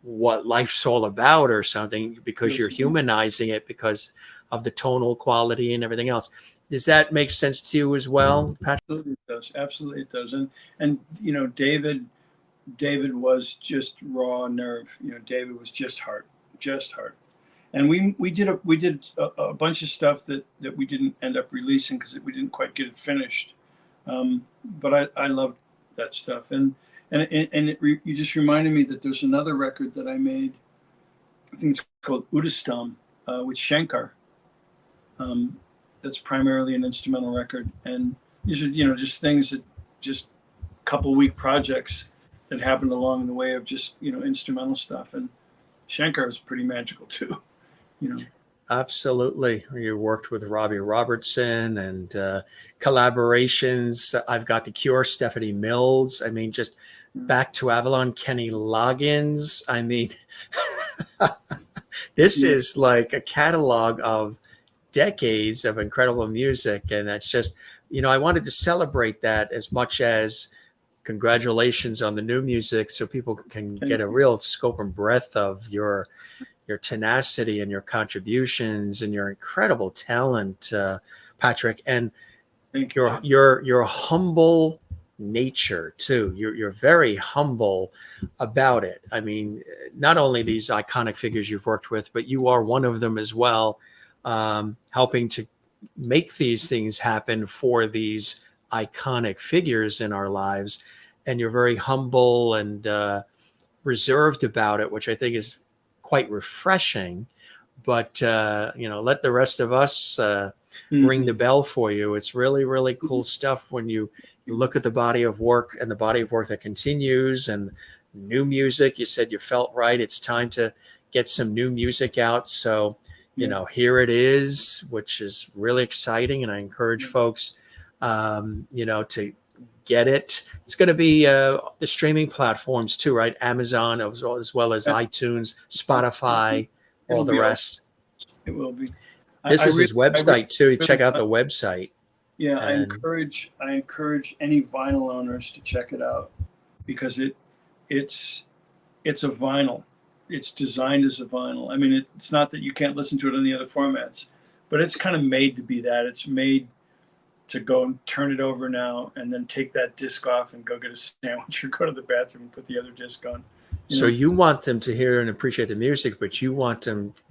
C: what life's all about or something, because you're humanizing it because of the tonal quality and everything else. Does that make sense to you as well, Patrick?
B: Absolutely it does. Absolutely it does. And you know, David was just raw nerve. You know, David was just heart. And we did a bunch of stuff that we didn't end up releasing because we didn't quite get it finished. But I loved that stuff. And you just reminded me that there's another record that I made. I think it's called Udastam with Shankar. That's primarily an instrumental record. And these are, you know, just things that just couple week projects that happened along the way of just, you know, instrumental stuff. And Shankar is pretty magical too, you know.
C: Absolutely. You worked with Robbie Robertson and collaborations. I've got The Cure, Stephanie Mills. I mean, just Back to Avalon, Kenny Loggins. I mean, this is like a catalog of decades of incredible music. And that's just, you know, I wanted to celebrate that as much as congratulations on the new music, so people can get a real scope and breadth of your tenacity and your contributions and your incredible talent, Patrick, and your humble nature too. You're very humble about it. I mean, not only these iconic figures you've worked with, but you are one of them as well, helping to make these things happen for these iconic figures in our lives. And you're very humble and reserved about it, which I think is quite refreshing. But you know, let the rest of us ring the bell for you. It's really, really cool stuff when you look at the body of work and the body of work that continues and new music. You said you felt right. It's time to get some new music out. So, you know, here it is, which is really exciting. And I encourage folks, you know, to get it. It's going to be the streaming platforms too, right? Amazon as well as iTunes, Spotify, all the rest.
B: It will be.
C: This is his website too. Check out the website.
B: Yeah, I encourage any vinyl owners to check it out, because it's a vinyl. It's designed as a vinyl. I mean, it's not that you can't listen to it in the other formats, but it's kind of made to be that. It's made to go and turn it over now and then take that disc off and go get a sandwich or go to the bathroom and put the other disc on. So
C: you want them to hear and appreciate the music, but you want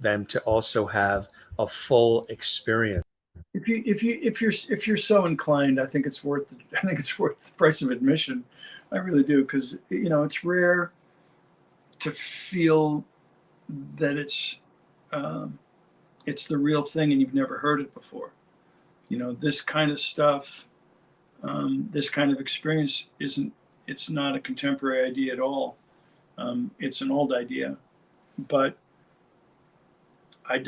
C: them to also have a full experience.
B: If you're so inclined, I think it's worth the price of admission. I really do, because you know, it's rare to feel that it's the real thing and you've never heard it before. You know, this kind of stuff, this kind of experience it's not a contemporary idea at all. It's an old idea, but I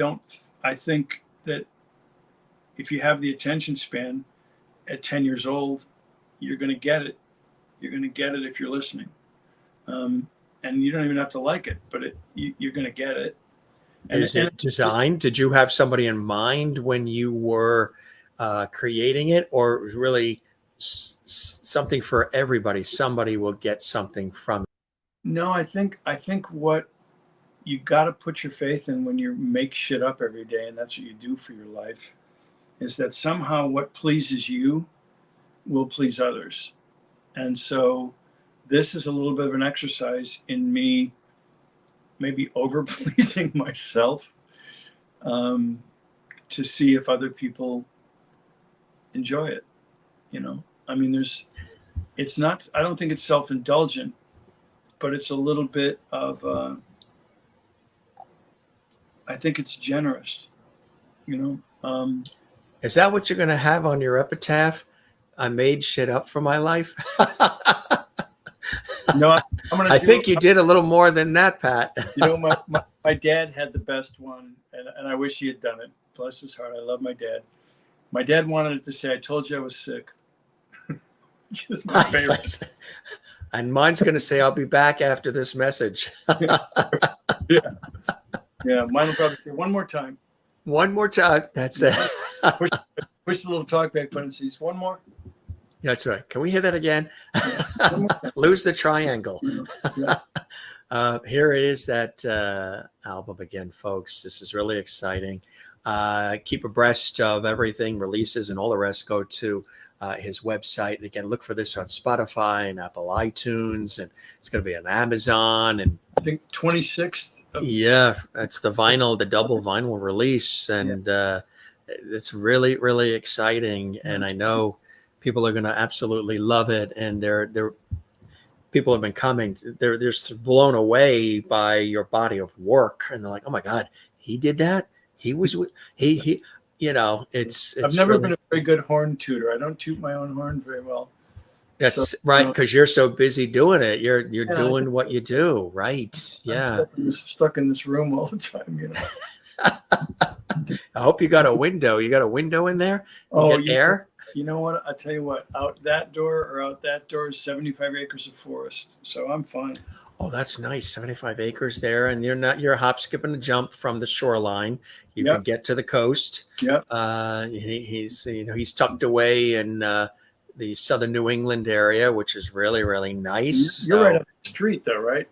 B: think that if you have the attention span at 10 years old, you're going to get it. You're going to get it if you're listening. And you don't even have to like it, but you're going to get it. And,
C: is it designed? Did you have somebody in mind when you were creating it, or really something for everybody? Somebody will get something from it.
B: No, I think what you got to put your faith in when you make shit up every day, and that's what you do for your life, is that somehow what pleases you will please others. And so this is a little bit of an exercise in me maybe over-pleasing myself, to see if other people enjoy it. You know, I mean, I don't think it's self-indulgent, but it's a little bit of, I think it's generous, you know.
C: Is that what you're going to have on your epitaph? I made shit up for my life.
B: No,
C: I think you did a little more than that, Pat.
B: You know, my dad had the best one, and I wish he had done it. Bless his heart. I love my dad. My dad wanted it to say, "I told you I was sick." Just my favorite.
C: And mine's going to say, "I'll be back after this message."
B: Yeah. Mine will probably say, "One more time."
C: One more time. That's it.
B: Push the little talk back button and says, "One more."
C: That's right. Can we hear that again?
B: Yeah.
C: Lose the triangle.
B: Yeah.
C: Here it is, that album again, folks. This is really exciting. Keep abreast of everything, releases, and all the rest. Go to his website. And again, look for this on Spotify and Apple iTunes, and it's going to be on Amazon. And
B: I think 26th.
C: yeah, that's the vinyl, the double vinyl release. And it's really, really exciting. And I know people are going to absolutely love it. And they're people have been coming. They're just blown away by your body of work. And they're like, oh my God, he did that. He was, he, you know, it's
B: I've never
C: really,
B: been a very good horn tutor. I don't toot my own horn very well.
C: that's
B: So,
C: right.
B: you know,
C: Cause you're so busy doing it. You're
B: Yeah, I
C: doing what you do. Right. Yeah.
B: I'm stuck in this room all the time, you know.
C: I hope you got a window. You got a window in there? You get air?
B: You know what? I tell you what, out that door or out that door is 75 acres of forest. So I'm fine.
C: Oh, that's nice. 75 acres there. And you're hop, skip, and a jump from the shoreline. You
B: Yep.
C: can get to the coast.
B: Yep.
C: He's tucked away in the southern New England area, which is really, really nice.
B: You're
C: So
B: right up the street though, right?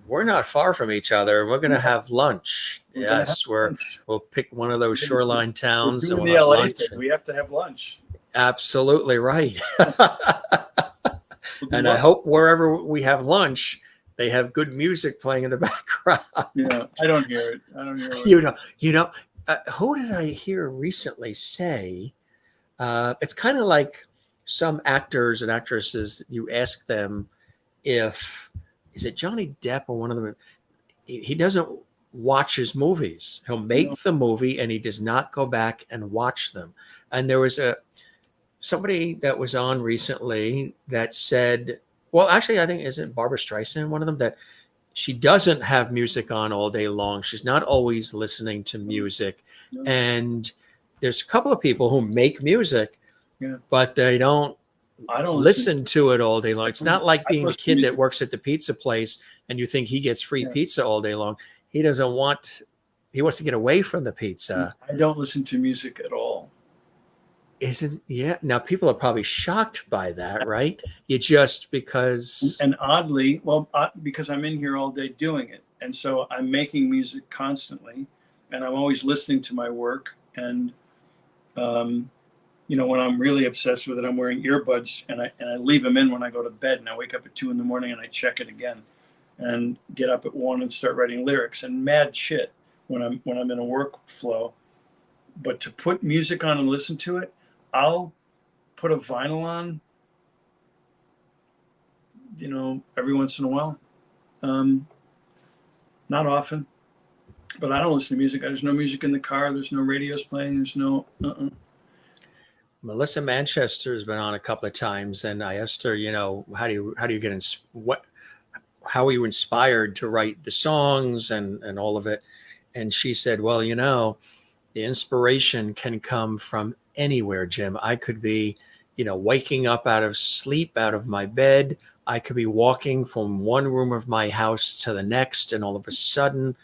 C: we're not far from each other. We're going to have lunch.
B: We're gonna
C: Yes,
B: have lunch.
C: we'll pick one of those shoreline
B: We're
C: towns and
B: doing
C: we'll
B: the
C: have
B: LA
C: lunch.
B: thing. We have to have lunch.
C: Absolutely right.
B: We'll do
C: And I
B: what?
C: hope wherever we have lunch, they have good music playing in the background.
B: Yeah, I don't hear it. I don't hear it.
C: You know, who did I hear recently say? It's kind of like some actors and actresses. You ask them if is it Johnny Depp or one of them. He doesn't watch his movies. He'll make the movie and he does not go back and watch them. And there was somebody that was on recently that said, well, actually, I think isn't Barbara Streisand one of them, that she doesn't have music on all day long. She's not always listening to music.
B: No.
C: And there's a couple of people who make music, but they don't
B: I don't
C: listen to it all day long. It's not like
B: I
C: being the
B: listen to
C: kid that
B: music.
C: works at the pizza place and you think he gets free
B: Yeah.
C: pizza all day long. He wants to get away from the pizza.
B: I don't listen to music at all.
C: Now people are probably shocked by that, right? You just because
B: And oddly, because I'm in here all day doing it. And so I'm making music constantly and I'm always listening to my work. And, when I'm really obsessed with it, I'm wearing earbuds and I leave them in when I go to bed, and I wake up at 2 a.m. and I check it again and get up at 1 and start writing lyrics and mad shit when I'm in a workflow. But to put music on and listen to it, I'll put a vinyl on, every once in a while. Not often, but I don't listen to music. There's no music in the car. There's no radios playing. There's no,
C: Melissa Manchester has been on a couple of times, and I asked her, how do you get how are you inspired to write the songs and all of it? And she said, well, the inspiration can come from anywhere, Jim. I could be, waking up out of sleep, out of my bed. I could be walking from one room of my house to the next, and all of a sudden,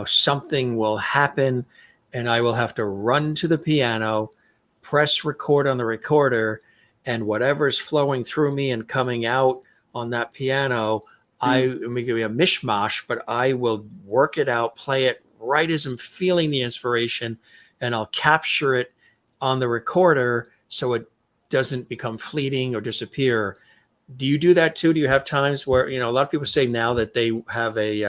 C: something will happen, and I will have to run to the piano, press record on the recorder, and whatever's flowing through me and coming out on that piano, it may be a mishmash, but I will work it out, play it right as I'm feeling the inspiration, and I'll capture it on the recorder so it doesn't become fleeting or disappear. Do you do that too? Do you have times where, a lot of people say now that they have they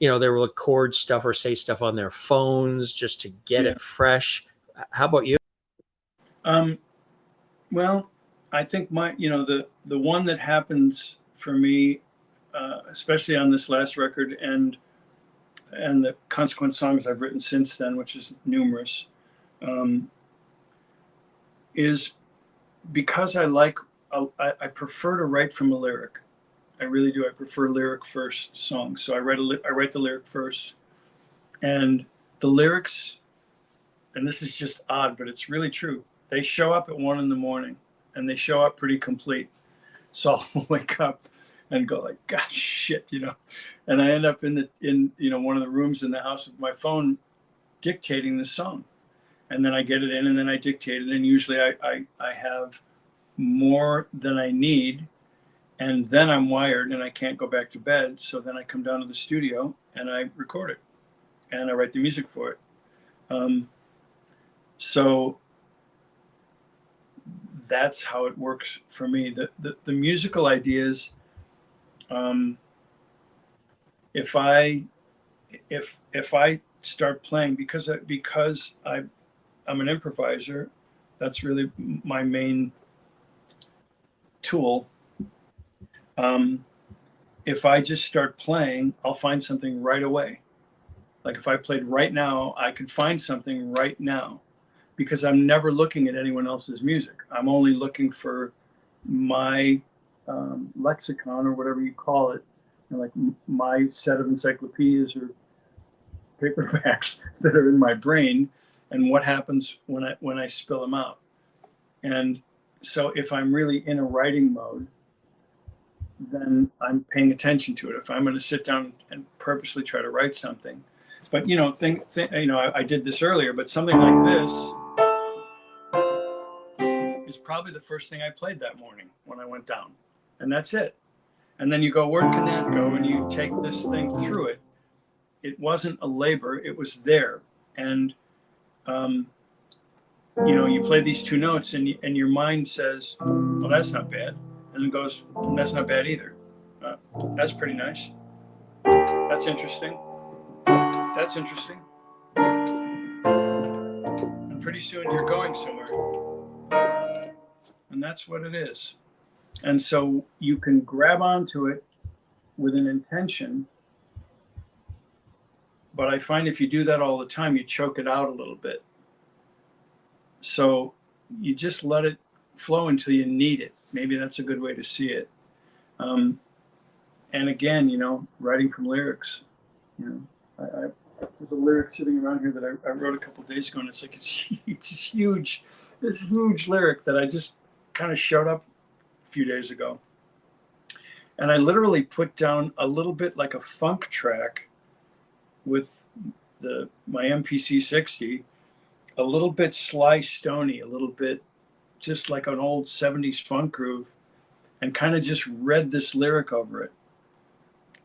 C: will record stuff or say stuff on their phones just to get it fresh. How about you?
B: Well, I think the one that happens for me, especially on this last record and the consequent songs I've written since then, which is numerous, is because I prefer to write from a lyric. I really do. I prefer lyric first songs. So I write the lyric first, and the lyrics, and this is just odd, but it's really true. They show up at 1 a.m. and they show up pretty complete. So I'll wake up and go like, God, shit, and I end up in one of the rooms in the house with my phone dictating the song, and then I get it in and then I dictate it. And usually I have more than I need, and then I'm wired and I can't go back to bed. So then I come down to the studio and I record it and I write the music for it. So that's how it works for me. The musical ideas, if I start playing, because I'm an improviser, that's really my main tool. If I just start playing, I'll find something right away. Like if I played right now, I could find something right now, because I'm never looking at anyone else's music. I'm only looking for my lexicon, or whatever you call it, like my set of encyclopedias or paperbacks that are in my brain, and what happens when I spill them out. And so if I'm really in a writing mode, then I'm paying attention to it. If I'm going to sit down and purposely try to write something, but I did this earlier, but something like this is probably the first thing I played that morning when I went down, and that's it. And then you go, where can that go? And you take this thing through it. It wasn't a labor, it was there. And you play these two notes, and your mind says, well, that's not bad. And it goes, that's not bad either. That's pretty nice. That's interesting. That's interesting. And pretty soon you're going somewhere. And that's what it is. And so you can grab onto it with an intention. But I find if you do that all the time, you choke it out a little bit. So you just let it flow until you need it. Maybe that's a good way to see it. And again, writing from lyrics. There's a lyric sitting around here that I wrote a couple of days ago, and it's huge. This huge lyric that I just kind of showed up a few days ago. And I literally put down a little bit like a funk track with my MPC 60, a little bit Sly Stoney, a little bit just like an old 70s funk groove, and kind of just read this lyric over it.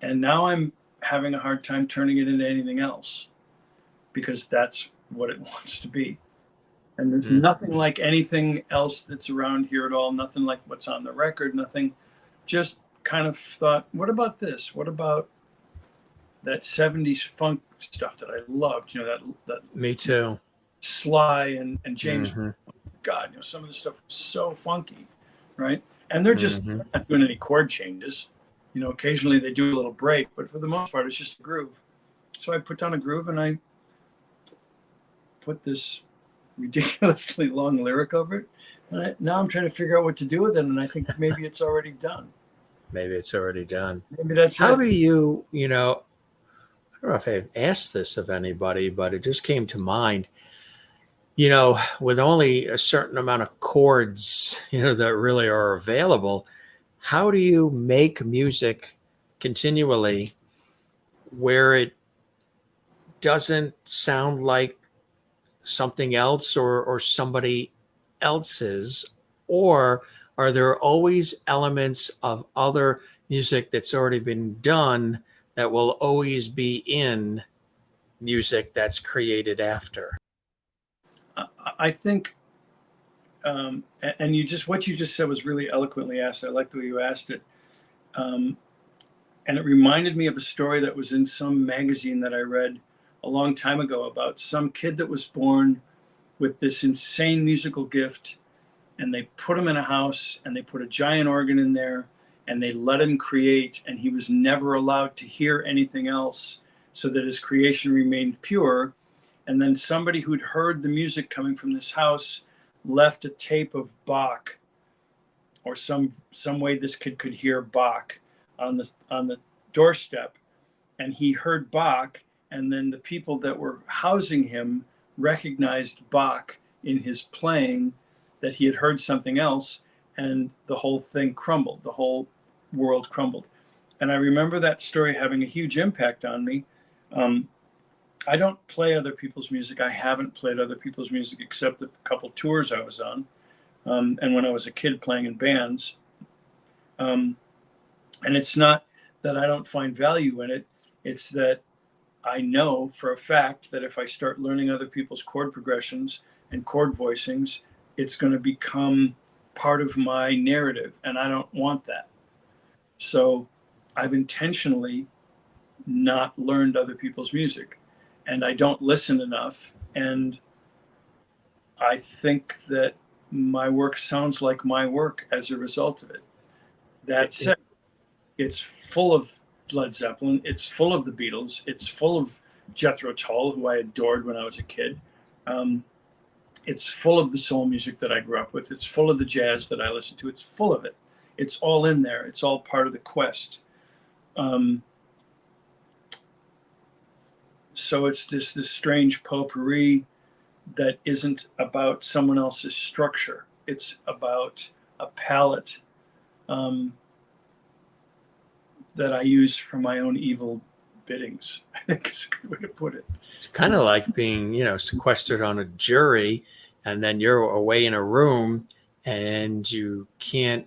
B: And now I'm having a hard time turning it into anything else, because that's what it wants to be. And there's nothing like anything else that's around here at all, nothing like what's on the record, nothing. Just kind of thought, what about this? What about that 70s funk stuff that I loved? That
A: Me too.
B: Sly and James. God, some of the stuff was so funky, right? And they're just they're not doing any chord changes. Occasionally they do a little break, but for the most part, it's just a groove. So I put down a groove and I put this ridiculously long lyric over it. And now I'm trying to figure out what to do with it. And I think maybe it's already done.
A: Maybe it's already done.
B: Maybe that's
A: How
B: it.
A: do you, I don't know if I've asked this of anybody, but it just came to mind. With only a certain amount of chords, that really are available, how do you make music continually where it doesn't sound like something else or somebody else's? Or are there always elements of other music that's already been done that will always be in music that's created after?
B: I think, and what you just said was really eloquently asked. I like the way you asked it. And it reminded me of a story that was in some magazine that I read a long time ago about some kid that was born with this insane musical gift, and they put him in a house and they put a giant organ in there and they let him create, and he was never allowed to hear anything else so that his creation remained pure. And then somebody who'd heard the music coming from this house left a tape of Bach, or some way this kid could hear Bach, on the doorstep. And he heard Bach, and then the people that were housing him recognized Bach in his playing, that he had heard something else, and the whole thing crumbled. The whole world crumbled. And I remember that story having a huge impact on me. I don't play other people's music. I haven't played other people's music except a couple tours I was on. and when I was a kid playing in bands. And it's not that I don't find value in it. It's that I know for a fact that if I start learning other people's chord progressions and chord voicings, it's going to become part of my narrative, and I don't want that. So I've intentionally not learned other people's music, and I don't listen enough. And I think that my work sounds like my work as a result of it. That said, it's full of Led Zeppelin, it's full of the Beatles, it's full of Jethro Tull, who I adored when I was a kid. It's full of the soul music that I grew up with. It's full of the jazz that I listened to. It's full of it. It's all in there. It's all part of the quest. So it's this strange potpourri that isn't about someone else's structure. It's about a palette that I use for my own evil biddings, I think is a good way to put it.
C: It's kind of like being, sequestered on a jury, and then you're away in a room and you can't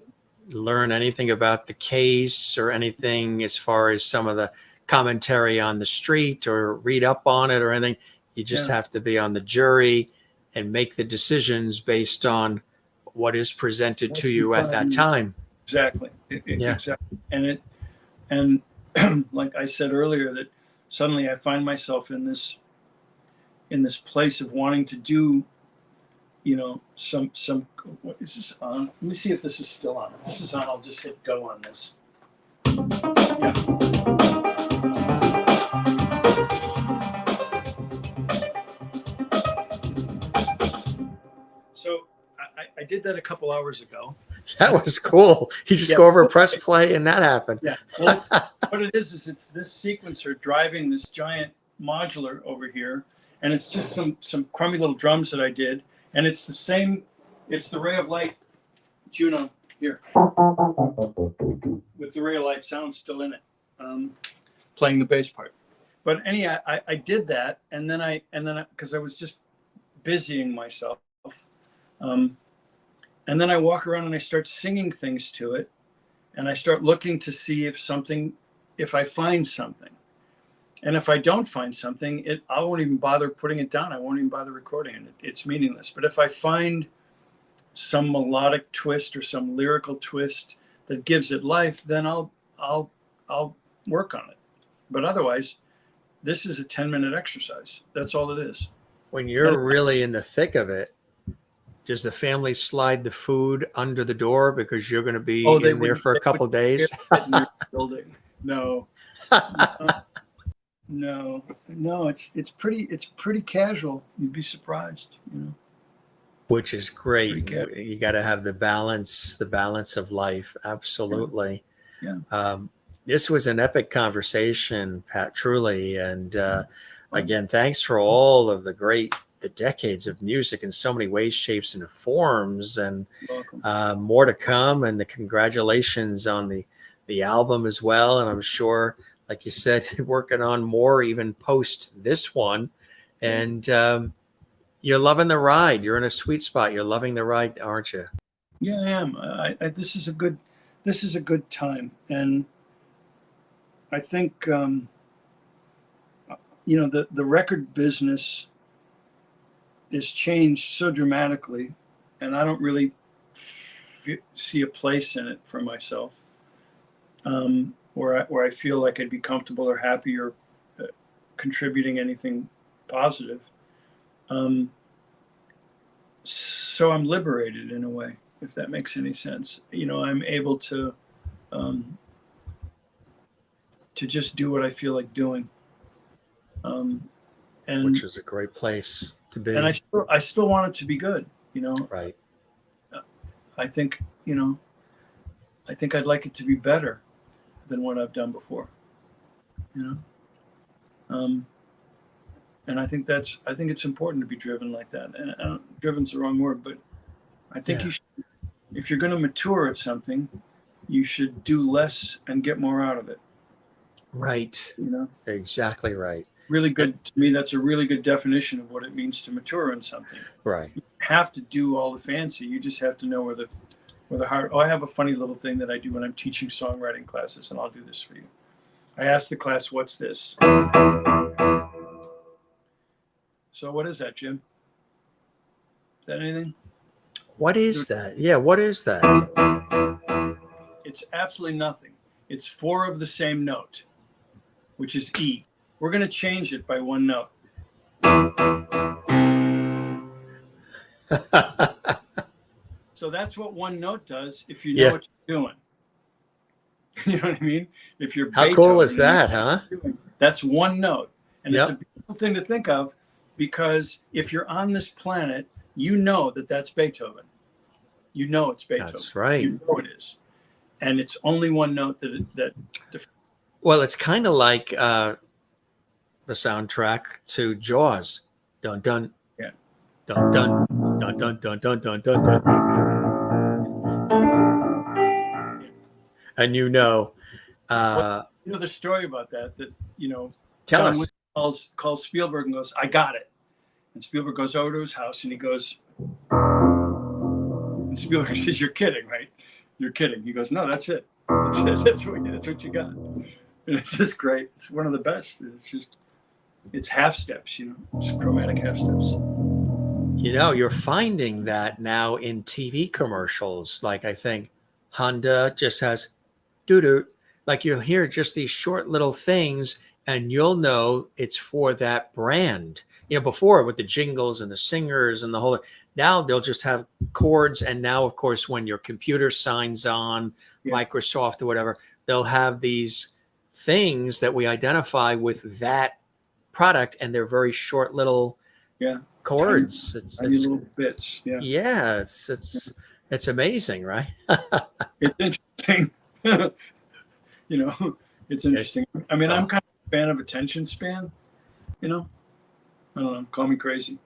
C: learn anything about the case or anything as far as some of the commentary on the street or read up on it or anything. You just have to be on the jury and make the decisions based on what is presented to you at that time.
B: Exactly. Exactly. And like I said earlier, that suddenly I find myself in this place of wanting to do, some, what is this on? Let me see if this is still on. If this is on, I'll just hit go on this. Yeah. So I did that a couple hours ago.
C: That was cool. You just go over, press play, and that happened.
B: Yeah. Well, what it is it's this sequencer driving this giant modular over here, and it's just some crummy little drums that I did, and it's the same. It's the Ray of Light Juno here with the Ray of Light sound still in it, playing the bass part. But anyhow, I did that, and then because I was just busying myself. And then I walk around and I start singing things to it, and I start looking to see if I find something. And if I don't find something, I won't even bother putting it down. I won't even bother recording it. It's meaningless. But if I find some melodic twist or some lyrical twist that gives it life, then I'll work on it. But otherwise, this is a 10-minute exercise. That's all it is.
C: When you're really in the thick of it, does the family slide the food under the door because you're going to be in there for a couple of days?
B: Building. No. No. It's pretty casual. You'd be surprised,
C: Which is great. You got to have the balance of life. Absolutely.
B: Yeah.
C: This was an epic conversation, Pat, truly. And again, thanks for all of the decades of music in so many ways, shapes, and forms, and more to come. And the congratulations on the album as well. And I'm sure, like you said, working on more even post this one. And you're loving the ride. You're in a sweet spot. You're loving the ride, aren't you?
B: Yeah, I am. This is a good time, and I think the record business is changed so dramatically, and I don't really see a place in it for myself, where I feel like I'd be comfortable or happy or contributing anything positive. So I'm liberated in a way, if that makes any sense. I'm able to just do what I feel like doing.
C: Which is a great place to be.
B: And I still want it to be good,
C: Right.
B: I think I'd like it to be better than what I've done before, and I think it's important to be driven like that. And driven's the wrong word, but I think you should, if you're going to mature at something, you should do less and get more out of it.
C: Right. Exactly right.
B: Really good to me. That's a really good definition of what it means to mature in something.
C: Right.
B: You have to do all the fancy. You just have to know where the heart. Oh, I have a funny little thing that I do when I'm teaching songwriting classes, and I'll do this for you. I ask the class, "What's this?" So what is that, Jim? Is that anything?
C: What is that? Yeah, what is that?
B: It's absolutely nothing. It's 4 of the same note, which is E. We're going to change it by 1 note. So that's what 1 note does if you know what you're doing. You know what I mean? If you're
C: How cool is that, huh?
B: That's 1 note. And it's a beautiful thing to think of, because if you're on this planet, you know that that's Beethoven. You know it's Beethoven.
C: That's right.
B: You know it is. And it's only 1 note that
C: well, it's kind of like the soundtrack to Jaws. Dun dun.
B: Yeah.
C: Dun dun dun dun dun dun dun dun dun. And you know
B: the story about that
C: tell
B: John
C: us.
B: calls Spielberg and goes, "I got it." And Spielberg goes over to his house and he goes, and Spielberg says, "You're kidding, right? You're kidding." He goes, "No, that's it. That's it. That's what you got." And it's just great. It's one of the best. It's half steps, it's chromatic half steps.
C: You're finding that now in TV commercials. Like, I think Honda just has doo-doo. Like, you'll hear just these short little things and you'll know it's for that brand. Before with the jingles and the singers and the whole, now they'll just have chords. And now, of course, when your computer signs on Microsoft or whatever, they'll have these things that we identify with that product, and they're very short little chords.
B: Tiny little bits.
C: Yeah, it's amazing, right?
B: It's interesting. It's interesting. I mean, I'm kind of a fan of attention span. I don't know. Call me crazy.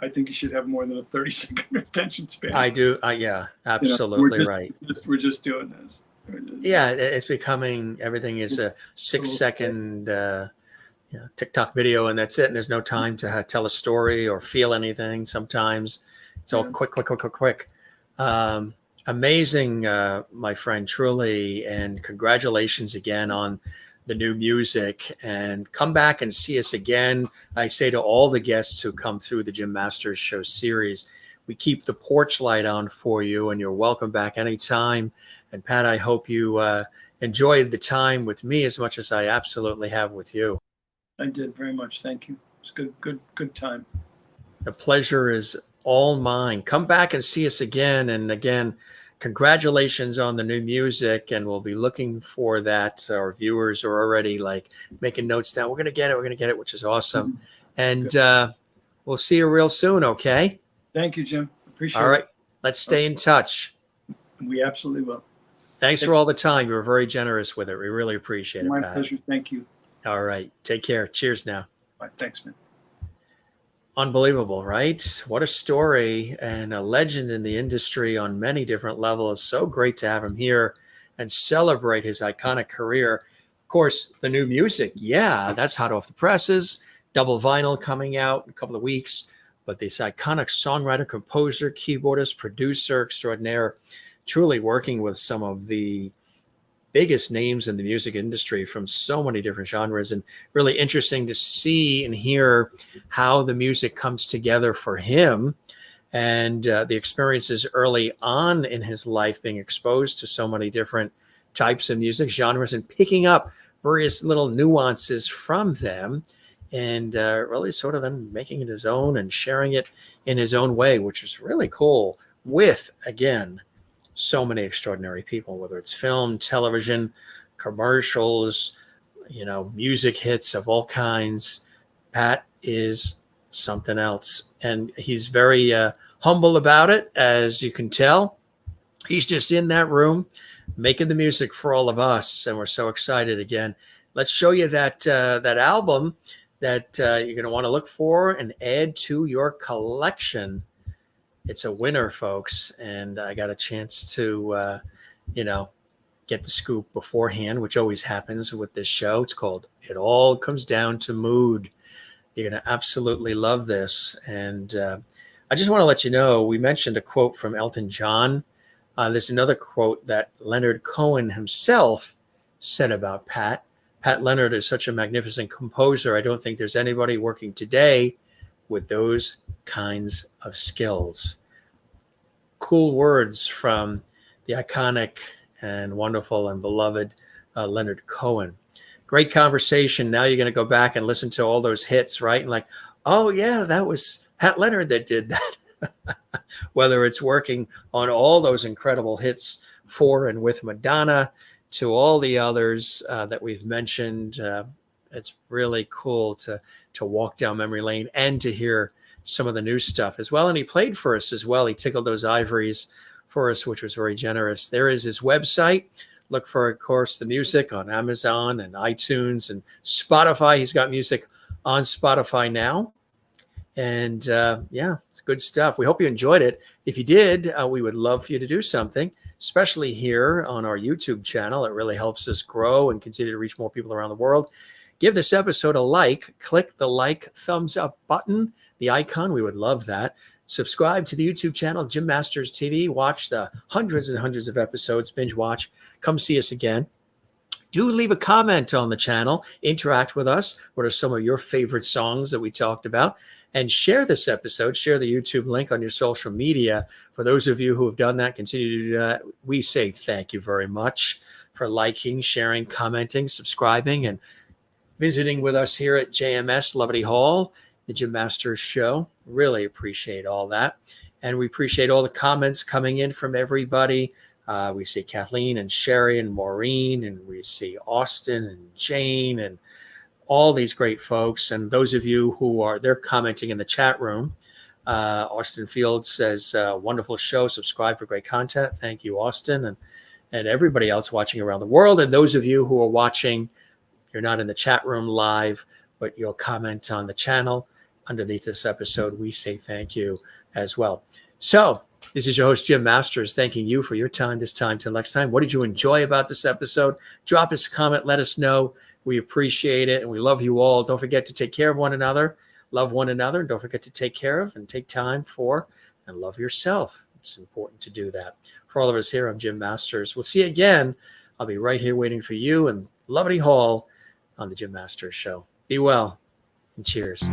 B: I think you should have more than a 30-second attention span.
C: I do. Yeah, absolutely right.
B: We're just doing this.
C: It's becoming, everything is a 6-second TikTok video, and that's it. And there's no time to tell a story or feel anything. Sometimes it's all quick. Amazing, my friend, truly. And congratulations again on the new music, and come back and see us again. I say to all the guests who come through the Jim Masters Show series, we keep the porch light on for you, and you're welcome back anytime. And Pat, I hope you enjoyed the time with me as much as I absolutely have with you.
B: I did very much. Thank you. It's good time.
C: The pleasure is all mine. Come back and see us again. And again, congratulations on the new music, and we'll be looking for that. Our viewers are already like making notes down. We're going to get it, which is awesome. And we'll see you real soon. Okay.
B: Thank you, Jim. Appreciate it.
C: All right. Let's stay in touch.
B: We absolutely will.
C: Thanks for all the time. You were very generous with it. We really appreciate it,
B: My
C: Pat.
B: pleasure. Thank you.
C: All right. Take care. Cheers now.
B: All right. Thanks, man.
C: Unbelievable, right? What a story, and a legend in the industry on many different levels. So great to have him here and celebrate his iconic career. Of course, the new music, that's hot off the presses. Double vinyl coming out in a couple of weeks. But this iconic songwriter, composer, keyboardist, producer extraordinaire, truly working with some of the biggest names in the music industry from so many different genres, and really interesting to see and hear how the music comes together for him, and the experiences early on in his life being exposed to so many different types of music genres and picking up various little nuances from them, and really sort of then making it his own and sharing it in his own way, which is really cool, with, again, so many extraordinary people, whether it's film, television, commercials, music hits of all kinds. Pat is something else. And he's very humble about it, as you can tell. He's just in that room making the music for all of us. And we're so excited again. Let's show you that album that you're going to want to look for and add to your collection. It's a winner, folks, and I got a chance to, get the scoop beforehand, which always happens with this show. It's called It All Comes Down to Mood. You're going to absolutely love this. And I just want to let you know, we mentioned a quote from Elton John. There's another quote that Leonard Cohen himself said about Pat. Pat Leonard is such a magnificent composer. I don't think there's anybody working today with those kinds of skills. Cool words from the iconic and wonderful and beloved Leonard Cohen. Great conversation. Now you're going to go back and listen to all those hits, right? And like, oh yeah, that was Pat Leonard that did that. Whether it's working on all those incredible hits for and with Madonna to all the others that we've mentioned. It's really cool to walk down memory lane and to hear some of the new stuff as well. And he played for us as well. He tickled those ivories for us, which was very generous. There is his website. Look for, of course, the music on Amazon and iTunes and Spotify. He's got music on Spotify now. And yeah, it's good stuff. We hope you enjoyed it. If you did, we would love for you to do something, especially here on our YouTube channel. It really helps us grow and continue to reach more people around the world. Give this episode a like. Click the like thumbs up button, the icon. We would love that. Subscribe to the YouTube channel, Jim Masters TV. Watch the hundreds and hundreds of episodes. Binge watch. Come see us again. Do leave a comment on the channel. Interact with us. What are some of your favorite songs that we talked about? And share this episode. Share the YouTube link on your social media. For those of you who have done that, continue to do that. We say thank you very much for liking, sharing, commenting, subscribing, and visiting with us here at JMS Loverty Hall, the Jim Masters Show. Really appreciate all that. And we appreciate all the comments coming in from everybody. We see Kathleen and Sherry and Maureen, and we see Austin and Jane and all these great folks. And those of you who they're commenting in the chat room. Austin Field says, wonderful show. Subscribe for great content. Thank you, Austin, and everybody else watching around the world. And those of you who are watching, you're not in the chat room live, but you'll comment on the channel underneath this episode. We say thank you as well. So this is your host, Jim Masters, thanking you for your time this time. Till next time, what did you enjoy about this episode? Drop us a comment. Let us know. We appreciate it, and we love you all. Don't forget to take care of one another, love one another, and don't forget to take care of and take time for and love yourself. It's important to do that. For all of us here, I'm Jim Masters. We'll see you again. I'll be right here waiting for you in Loverty Hall on the Jim Masters Show. Be well, and cheers.